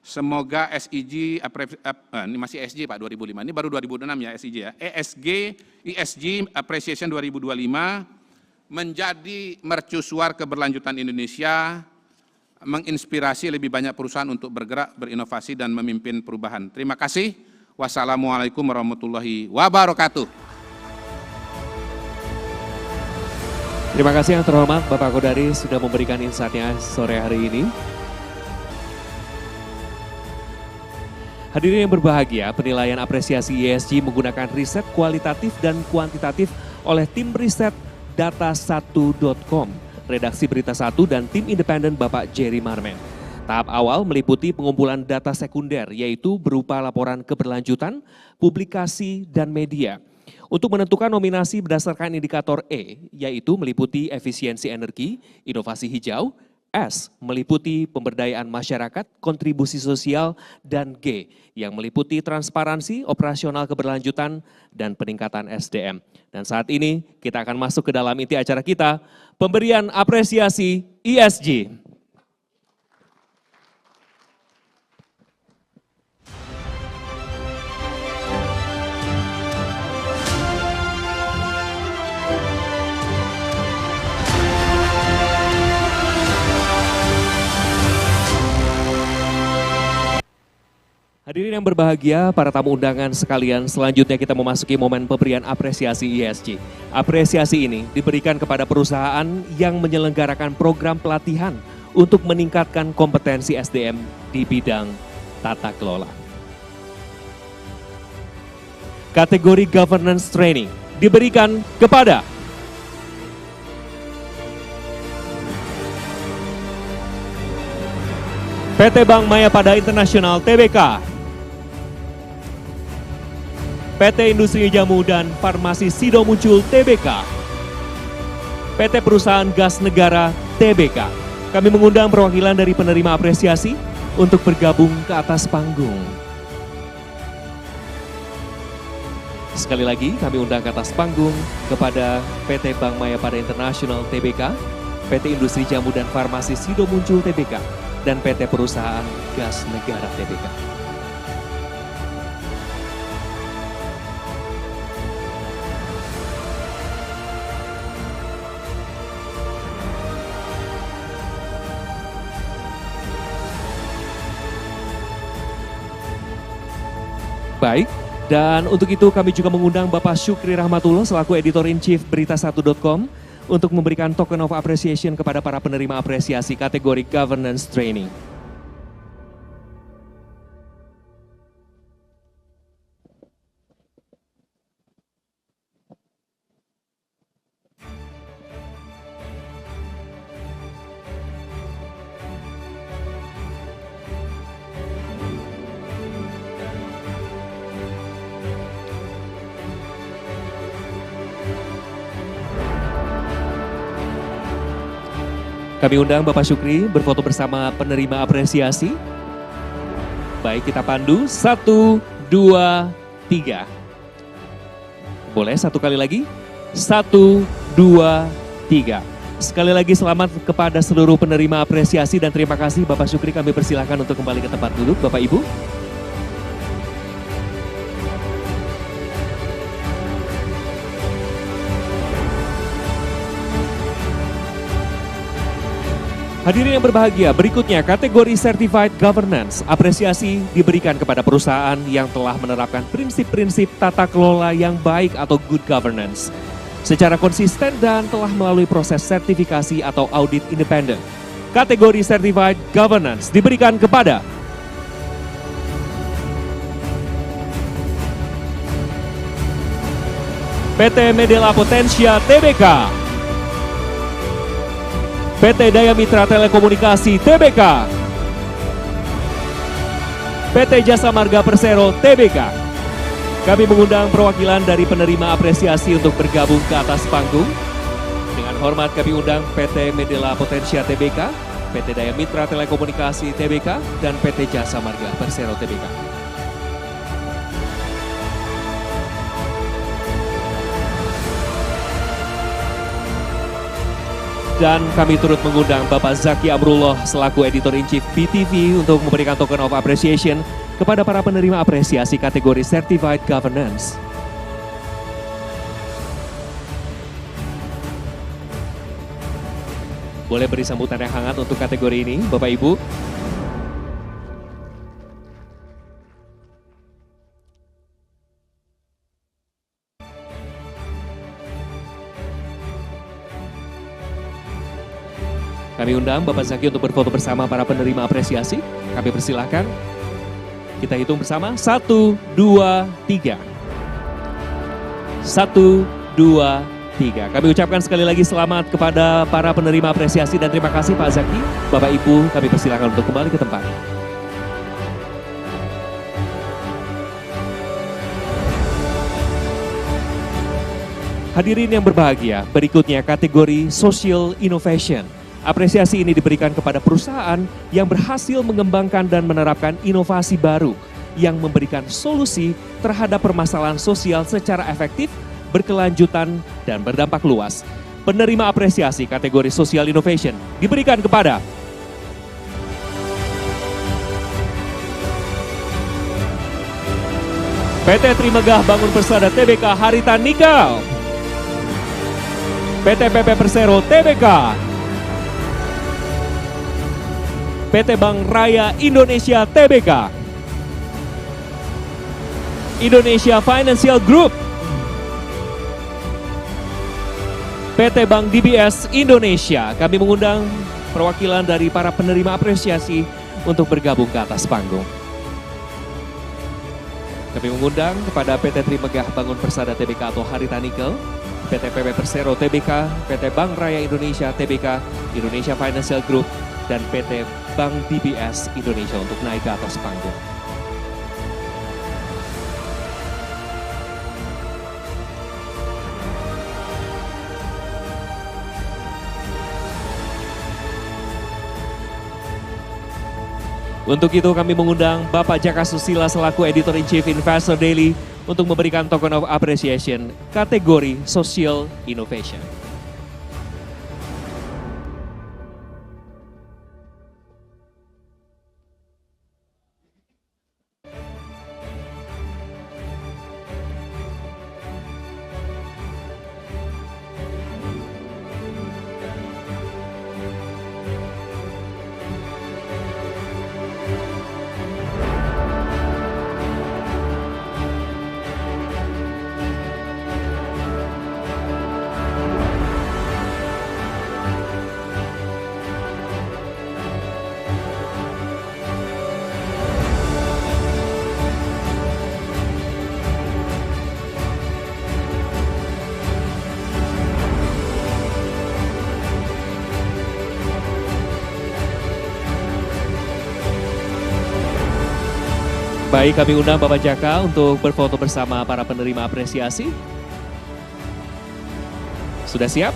Speaker 4: Semoga SEG, ini masih ESG Pak 2005, ini baru 2006 ya SEG ya. ESG Appreciation 2025 menjadi mercusuar keberlanjutan Indonesia, menginspirasi lebih banyak perusahaan untuk bergerak, berinovasi, dan memimpin perubahan. Terima kasih. Wassalamualaikum warahmatullahi wabarakatuh.
Speaker 1: Terima kasih yang terhormat Bapak Kodari sudah memberikan insight-nya sore hari ini. Hadirin yang berbahagia, penilaian apresiasi ESG menggunakan riset kualitatif dan kuantitatif oleh tim riset data1.com, redaksi Berita 1 dan tim independen Bapak Jerry Marmen. Tahap awal meliputi pengumpulan data sekunder, yaitu berupa laporan keberlanjutan, publikasi, dan media. Untuk menentukan nominasi berdasarkan indikator E, yaitu meliputi efisiensi energi, inovasi hijau, S meliputi pemberdayaan masyarakat, kontribusi sosial, dan G yang meliputi transparansi, operasional keberlanjutan, dan peningkatan SDM. Dan saat ini kita akan masuk ke dalam inti acara kita, pemberian apresiasi ESG. Hadirin yang berbahagia, para tamu undangan sekalian, selanjutnya kita memasuki momen pemberian apresiasi ESG. Apresiasi ini diberikan kepada perusahaan yang menyelenggarakan program pelatihan untuk meningkatkan kompetensi SDM di bidang tata kelola. Kategori Governance Training diberikan kepada PT Bank Mayapada Internasional Tbk, PT Industri Jamu dan Farmasi Sido Muncul Tbk, PT Perusahaan Gas Negara Tbk. Kami mengundang perwakilan dari penerima apresiasi untuk bergabung ke atas panggung. Sekali lagi kami undang ke atas panggung kepada PT Bank Mayapada Internasional Tbk, PT Industri Jamu dan Farmasi Sido Muncul Tbk, dan PT Perusahaan Gas Negara Tbk. Baik, dan untuk itu kami juga mengundang Bapak Syukri Rahmatullah selaku Editor-in-Chief Berita1.com untuk memberikan token of appreciation kepada para penerima apresiasi kategori Governance Training. Kami undang Bapak Syukri berfoto bersama penerima apresiasi. Baik, kita pandu. 1, 2, 3. Boleh satu kali lagi? 1, 2, 3. Sekali lagi selamat kepada seluruh penerima apresiasi dan terima kasih Bapak Syukri. Kami persilahkan untuk kembali ke tempat duduk Bapak Ibu. Hadirin yang berbahagia, berikutnya kategori Certified Governance. Apresiasi diberikan kepada perusahaan yang telah menerapkan prinsip-prinsip tata kelola yang baik atau good governance secara konsisten dan telah melalui proses sertifikasi atau audit independen. Kategori Certified Governance diberikan kepada PT Medela Potensia Tbk, PT Daya Mitra Telekomunikasi Tbk, PT Jasa Marga Persero Tbk. Kami mengundang perwakilan dari penerima apresiasi untuk bergabung ke atas panggung. Dengan hormat kami undang PT Medela Potensia Tbk, PT Daya Mitra Telekomunikasi Tbk, dan PT Jasa Marga Persero Tbk. Dan kami turut mengundang Bapak Zaki Amrullah selaku Editor-in-Chief BTV untuk memberikan token of appreciation kepada para penerima apresiasi kategori Certified Governance. Boleh beri sambutan yang hangat untuk kategori ini, Bapak Ibu. Kami undang Bapak Zaki untuk berfoto bersama para penerima apresiasi. Kami persilahkan. Kita hitung bersama. 1, 2, 3. 1, 2, 3. Kami ucapkan sekali lagi selamat kepada para penerima apresiasi dan terima kasih Pak Zaki. Bapak Ibu, kami persilahkan untuk kembali ke tempat. Hadirin yang berbahagia, berikutnya kategori Social Innovation. Apresiasi ini diberikan kepada perusahaan yang berhasil mengembangkan dan menerapkan inovasi baru yang memberikan solusi terhadap permasalahan sosial secara efektif, berkelanjutan, dan berdampak luas. Penerima apresiasi kategori Social Innovation diberikan kepada PT Trimegah Bangun Persada Tbk Harita Nikel, PT PP Persero Tbk, PT Bank Raya Indonesia Tbk, Indonesia Financial Group, PT Bank DBS Indonesia. Kami mengundang perwakilan dari para penerima apresiasi untuk bergabung ke atas panggung. Kami mengundang kepada PT Trimegah Bangun Persada Tbk atau Harita Nikel, PT PP Persero Tbk, PT Bank Raya Indonesia Tbk, Indonesia Financial Group, dan PT Bank DBS Indonesia untuk naik ke atas panggung. Untuk itu kami mengundang Bapak Jaka Susila selaku Editor-in-Chief Investor Daily untuk memberikan token of appreciation kategori Social Innovation. Baik, kami undang Bapak Jaka untuk berfoto bersama para penerima apresiasi. Sudah siap?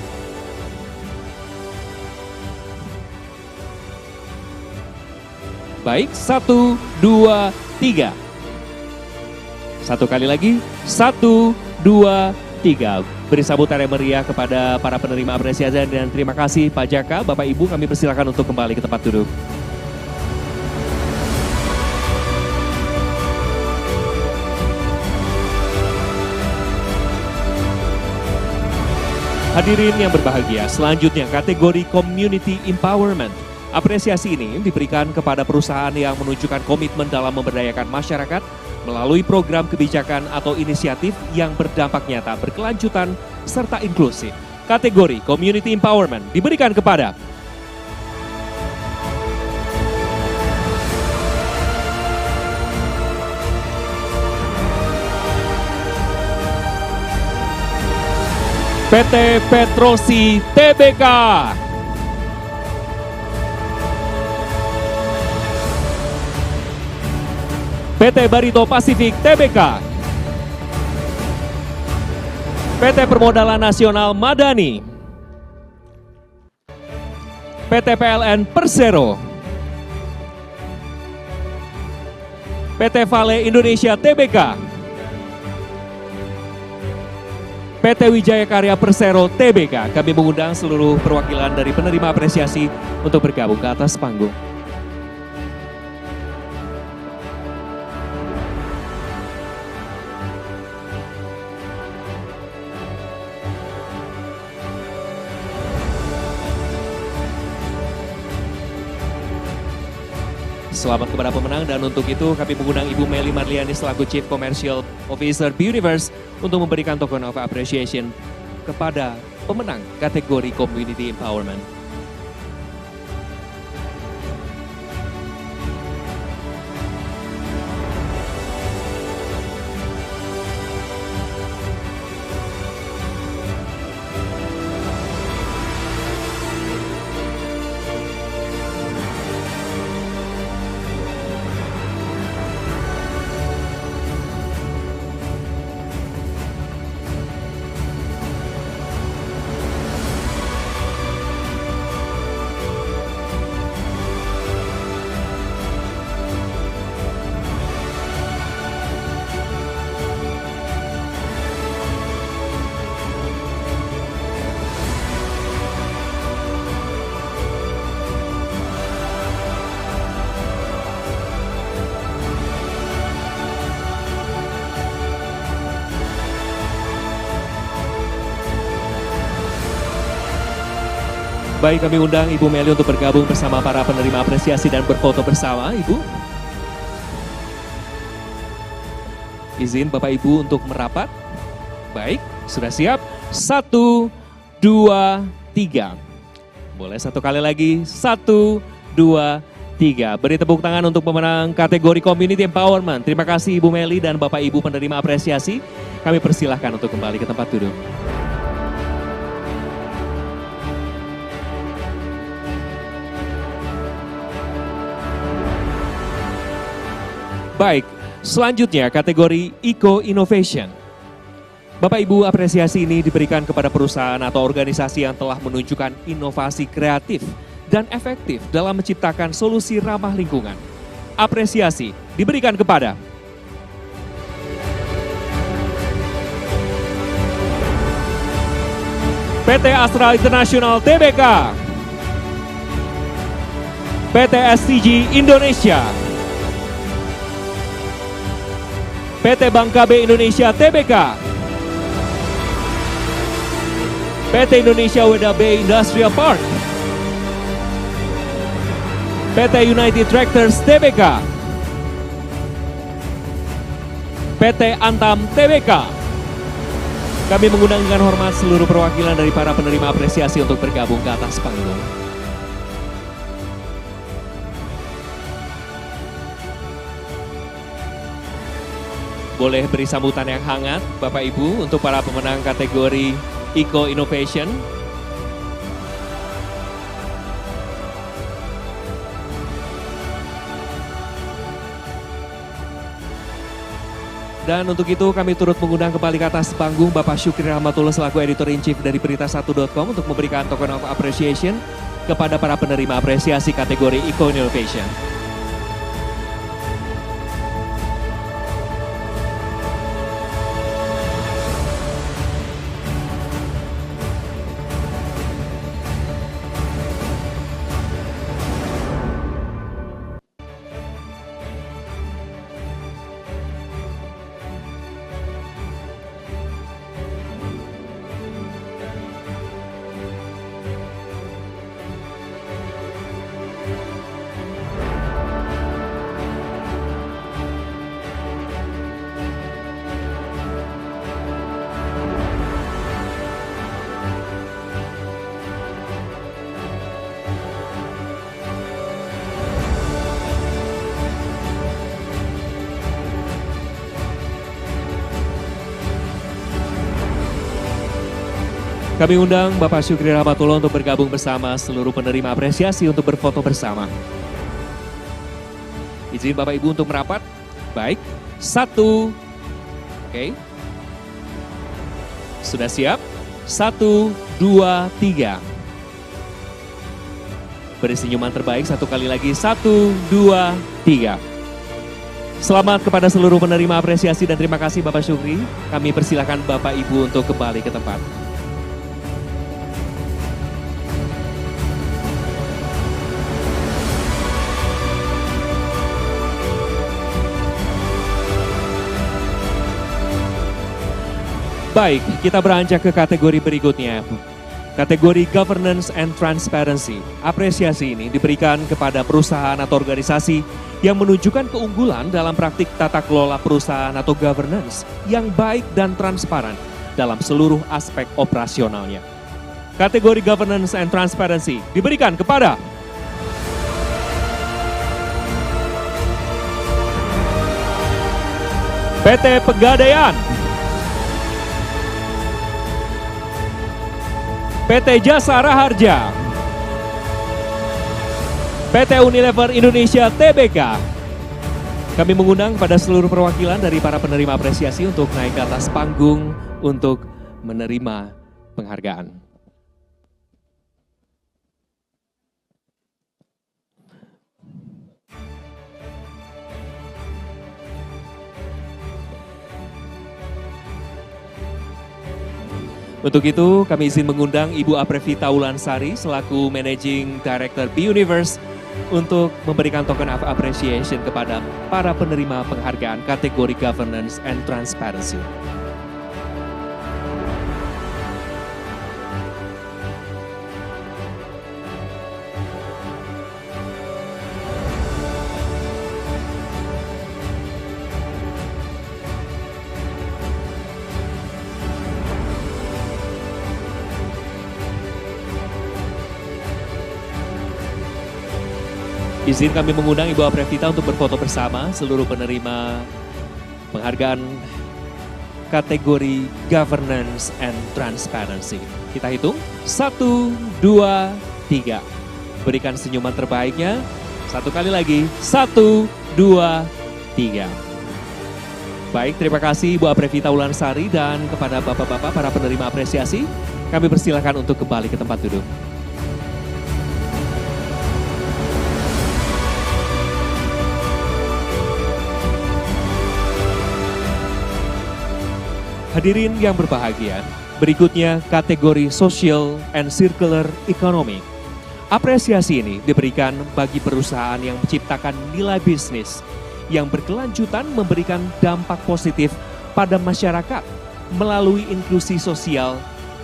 Speaker 1: Baik, 1, 2, 3. Satu kali lagi, 1, 2, 3. Beri sambutan yang meriah kepada para penerima apresiasi dan terima kasih Pak Jaka. Bapak Ibu kami persilakan untuk kembali ke tempat duduk. Hadirin yang berbahagia, selanjutnya kategori Community Empowerment. Apresiasi ini diberikan kepada perusahaan yang menunjukkan komitmen dalam memberdayakan masyarakat melalui program kebijakan atau inisiatif yang berdampak nyata, berkelanjutan, serta inklusif. Kategori Community Empowerment diberikan kepada PT Petrosi Tbk. PT Barito Pasifik Tbk. PT Permodalan Nasional Madani. PT PLN Persero. PT Vale Indonesia Tbk. PT Wijaya Karya Persero Tbk. Kami mengundang seluruh perwakilan dari penerima apresiasi untuk bergabung ke atas panggung. Selamat kepada pemenang, dan untuk itu kami mengundang Ibu Meli Marliani selaku Chief Commercial Officer Beautyverse untuk memberikan token of appreciation kepada pemenang kategori Community Empowerment. Baik, kami undang Ibu Meli untuk bergabung bersama para penerima apresiasi dan berfoto bersama, Ibu. Izin Bapak Ibu untuk merapat. Baik, sudah siap? 1, 2, 3. Boleh satu kali lagi, 1, 2, 3. Beri tepuk tangan untuk pemenang kategori Community Empowerment. Terima kasih Ibu Meli dan Bapak Ibu penerima apresiasi. Kami persilahkan untuk kembali ke tempat duduk. Baik, selanjutnya kategori Eco Innovation. Bapak Ibu, apresiasi ini diberikan kepada perusahaan atau organisasi yang telah menunjukkan inovasi kreatif dan efektif dalam menciptakan solusi ramah lingkungan. Apresiasi diberikan kepada PT Astra International Tbk, PT SCG Indonesia, PT Bank KB Indonesia Tbk, PT Indonesia Weda Bay Industrial Park, PT United Tractors Tbk, PT Antam Tbk. Kami mengundang dengan hormat seluruh perwakilan dari para penerima apresiasi untuk bergabung ke atas panggung. Boleh beri sambutan yang hangat Bapak Ibu untuk para pemenang kategori Eco Innovation. Dan untuk itu kami turut mengundang kembali ke atas panggung Bapak Syukri Rahmatullah selaku Editor-in-Chief dari Berita1.com untuk memberikan token of appreciation kepada para penerima apresiasi kategori Eco Innovation. Kami undang Bapak Syukri Rahmatullah untuk bergabung bersama seluruh penerima apresiasi untuk berfoto bersama. Izin Bapak Ibu untuk merapat. Baik, 1. Oke. Sudah siap? 1, 2, 3. Beri senyuman terbaik satu kali lagi. 1, 2, 3. Selamat kepada seluruh penerima apresiasi dan terima kasih Bapak Syukri. Kami persilakan Bapak Ibu untuk kembali ke tempat. Baik, kita beranjak ke kategori berikutnya. Kategori Governance and Transparency. Apresiasi ini diberikan kepada perusahaan atau organisasi yang menunjukkan keunggulan dalam praktik tata kelola perusahaan atau governance yang baik dan transparan dalam seluruh aspek operasionalnya. Kategori Governance and Transparency diberikan kepada PT Pegadaian, PT Jasa Raharja, PT Unilever Indonesia Tbk. Kami mengundang pada seluruh perwakilan dari para penerima apresiasi untuk naik ke atas panggung untuk menerima penghargaan. Untuk itu, kami izin mengundang Ibu Aprevita Ulansari selaku Managing Director B-Universe untuk memberikan token of appreciation kepada para penerima penghargaan kategori Governance and Transparency. Izin kami mengundang Ibu Aprevita untuk berfoto bersama seluruh penerima penghargaan kategori Governance and Transparency. Kita hitung, 1, 2, 3. Berikan senyuman terbaiknya, satu kali lagi, 1, 2, 3. Baik, terima kasih Ibu Aprevita Ulansari dan kepada Bapak-Bapak para penerima apresiasi, kami persilakan untuk kembali ke tempat duduk. Hadirin yang berbahagia, berikutnya kategori Social and Circular Economy. Apresiasi ini diberikan bagi perusahaan yang menciptakan nilai bisnis yang berkelanjutan memberikan dampak positif pada masyarakat melalui inklusi sosial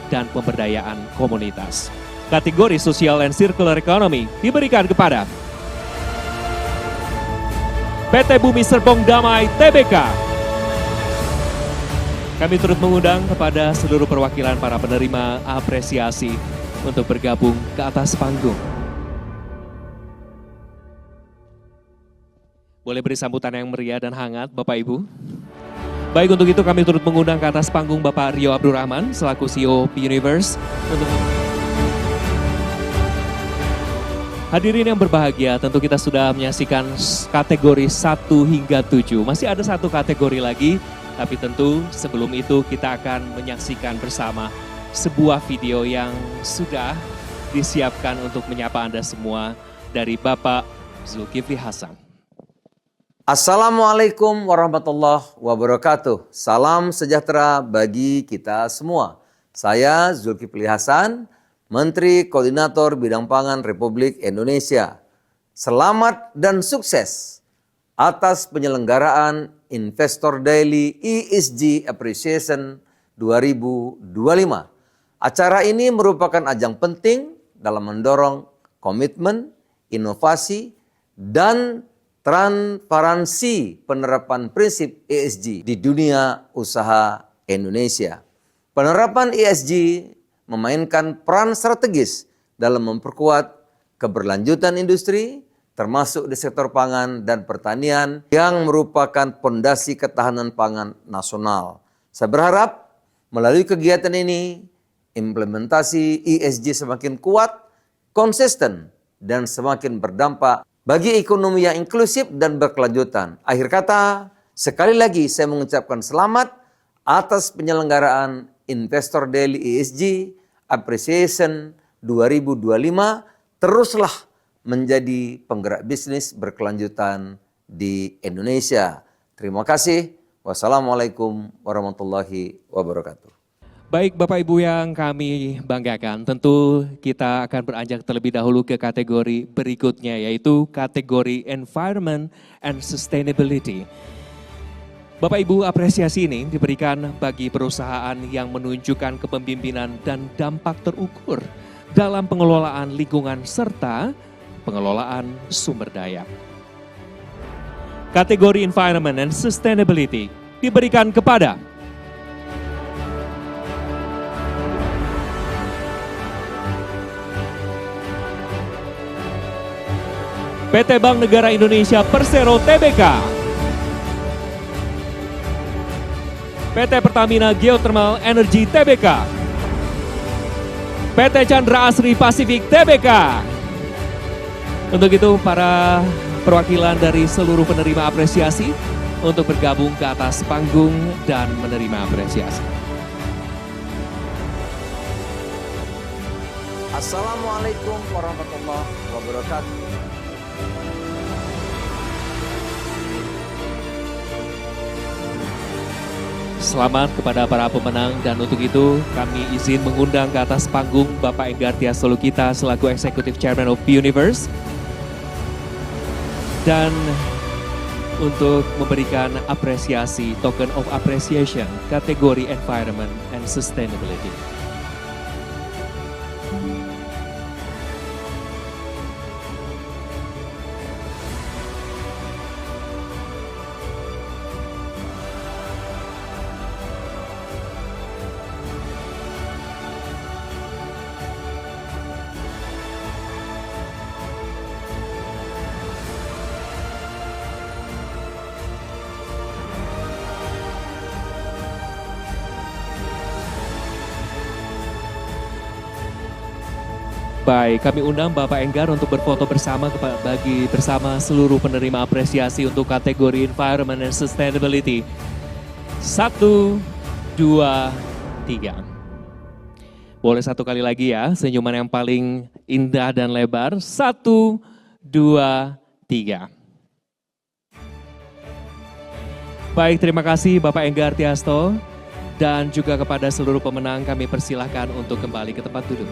Speaker 1: dan pemberdayaan komunitas. Kategori Social and Circular Economy diberikan kepada PT Bumi Serpong Damai Tbk. Kami turut mengundang kepada seluruh perwakilan para penerima apresiasi untuk bergabung ke atas panggung. Boleh beri sambutan yang meriah dan hangat Bapak Ibu. Baik, untuk itu kami turut mengundang ke atas panggung Bapak Rio Abdurrahman selaku CEO B-Universe untuk hadirin yang berbahagia. Tentu kita sudah menyaksikan kategori 1 hingga 7. Masih ada satu kategori lagi. Tapi tentu sebelum itu kita akan menyaksikan bersama sebuah video yang sudah disiapkan untuk menyapa Anda semua dari Bapak Zulkifli Hasan.
Speaker 5: Assalamualaikum warahmatullahi wabarakatuh. Salam sejahtera bagi kita semua. Saya Zulkifli Hasan, Menteri Koordinator Bidang Pangan Republik Indonesia. Selamat dan sukses atas penyelenggaraan Investor Daily ESG Appreciation 2025. Acara ini merupakan ajang penting dalam mendorong komitmen, inovasi, dan transparansi penerapan prinsip ESG di dunia usaha Indonesia. Penerapan ESG memainkan peran strategis dalam memperkuat keberlanjutan industri, termasuk di sektor pangan dan pertanian yang merupakan pondasi ketahanan pangan nasional. Saya berharap melalui kegiatan ini implementasi ESG semakin kuat, konsisten, dan semakin berdampak bagi ekonomi yang inklusif dan berkelanjutan. Akhir kata, sekali lagi saya mengucapkan selamat atas penyelenggaraan Investor Daily ESG Appreciation 2025. Teruslah menjadi penggerak bisnis berkelanjutan di Indonesia. Terima kasih. Wassalamualaikum warahmatullahi wabarakatuh.
Speaker 1: Baik Bapak Ibu yang kami banggakan, tentu kita akan beranjak terlebih dahulu ke kategori berikutnya, yaitu kategori Environment and Sustainability. Bapak Ibu, apresiasi ini diberikan bagi perusahaan yang menunjukkan kepemimpinan dan dampak terukur dalam pengelolaan lingkungan serta pengelolaan sumber daya. Kategori Environment and Sustainability diberikan kepada PT Bank Negara Indonesia Persero Tbk, PT Pertamina Geothermal Energy Tbk, PT Chandra Asri Pasifik Tbk. Untuk itu para perwakilan dari seluruh penerima apresiasi untuk bergabung ke atas panggung dan menerima apresiasi.
Speaker 5: Assalamualaikum warahmatullahi wabarakatuh.
Speaker 1: Selamat kepada para pemenang, dan untuk itu kami izin mengundang ke atas panggung Bapak Enggar Tias Solokita selaku Executive Chairman of Universe, dan untuk memberikan apresiasi Token of Appreciation kategori Environment and Sustainability. Baik, kami undang Bapak Enggar untuk berfoto bersama bersama seluruh penerima apresiasi untuk kategori Environment and Sustainability. 1, 2, 3. Boleh satu kali lagi ya, senyuman yang paling indah dan lebar. 1, 2, 3. Baik, terima kasih Bapak Enggar Tiasto, dan juga kepada seluruh pemenang kami persilahkan untuk kembali ke tempat duduk.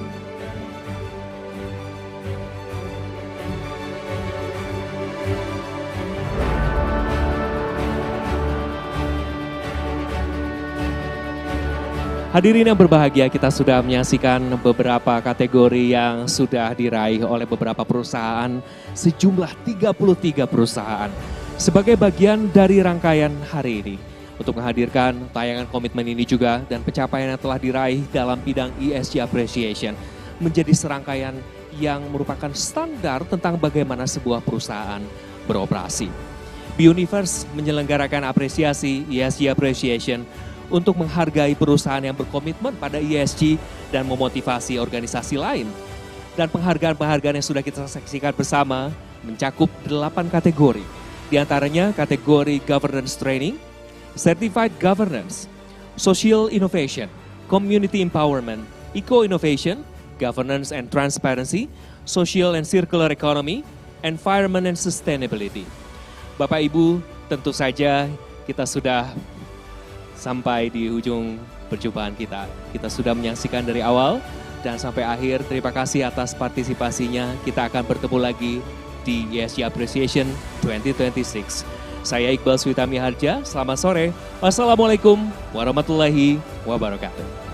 Speaker 1: Hadirin yang berbahagia, kita sudah menyaksikan beberapa kategori yang sudah diraih oleh beberapa perusahaan, sejumlah 33 perusahaan. Sebagai bagian dari rangkaian hari ini, untuk menghadirkan tayangan komitmen ini juga dan pencapaian yang telah diraih dalam bidang ESG Appreciation, menjadi serangkaian yang merupakan standar tentang bagaimana sebuah perusahaan beroperasi. Universe menyelenggarakan apresiasi ESG Appreciation untuk menghargai perusahaan yang berkomitmen pada ESG dan memotivasi organisasi lain. Dan penghargaan-penghargaan yang sudah kita saksikan bersama mencakup 8 kategori. Di antaranya kategori Governance Training, Certified Governance, Social Innovation, Community Empowerment, Eco-Innovation, Governance and Transparency, Social and Circular Economy, Environment and Sustainability. Bapak Ibu, tentu saja kita sudah sampai di ujung perjumpaan kita. Kita sudah menyaksikan dari awal dan sampai akhir. Terima kasih atas partisipasinya. Kita akan bertemu lagi di ESG Appreciation 2026. Saya Iqbal Switami Harja, selamat sore. Wassalamualaikum warahmatullahi wabarakatuh.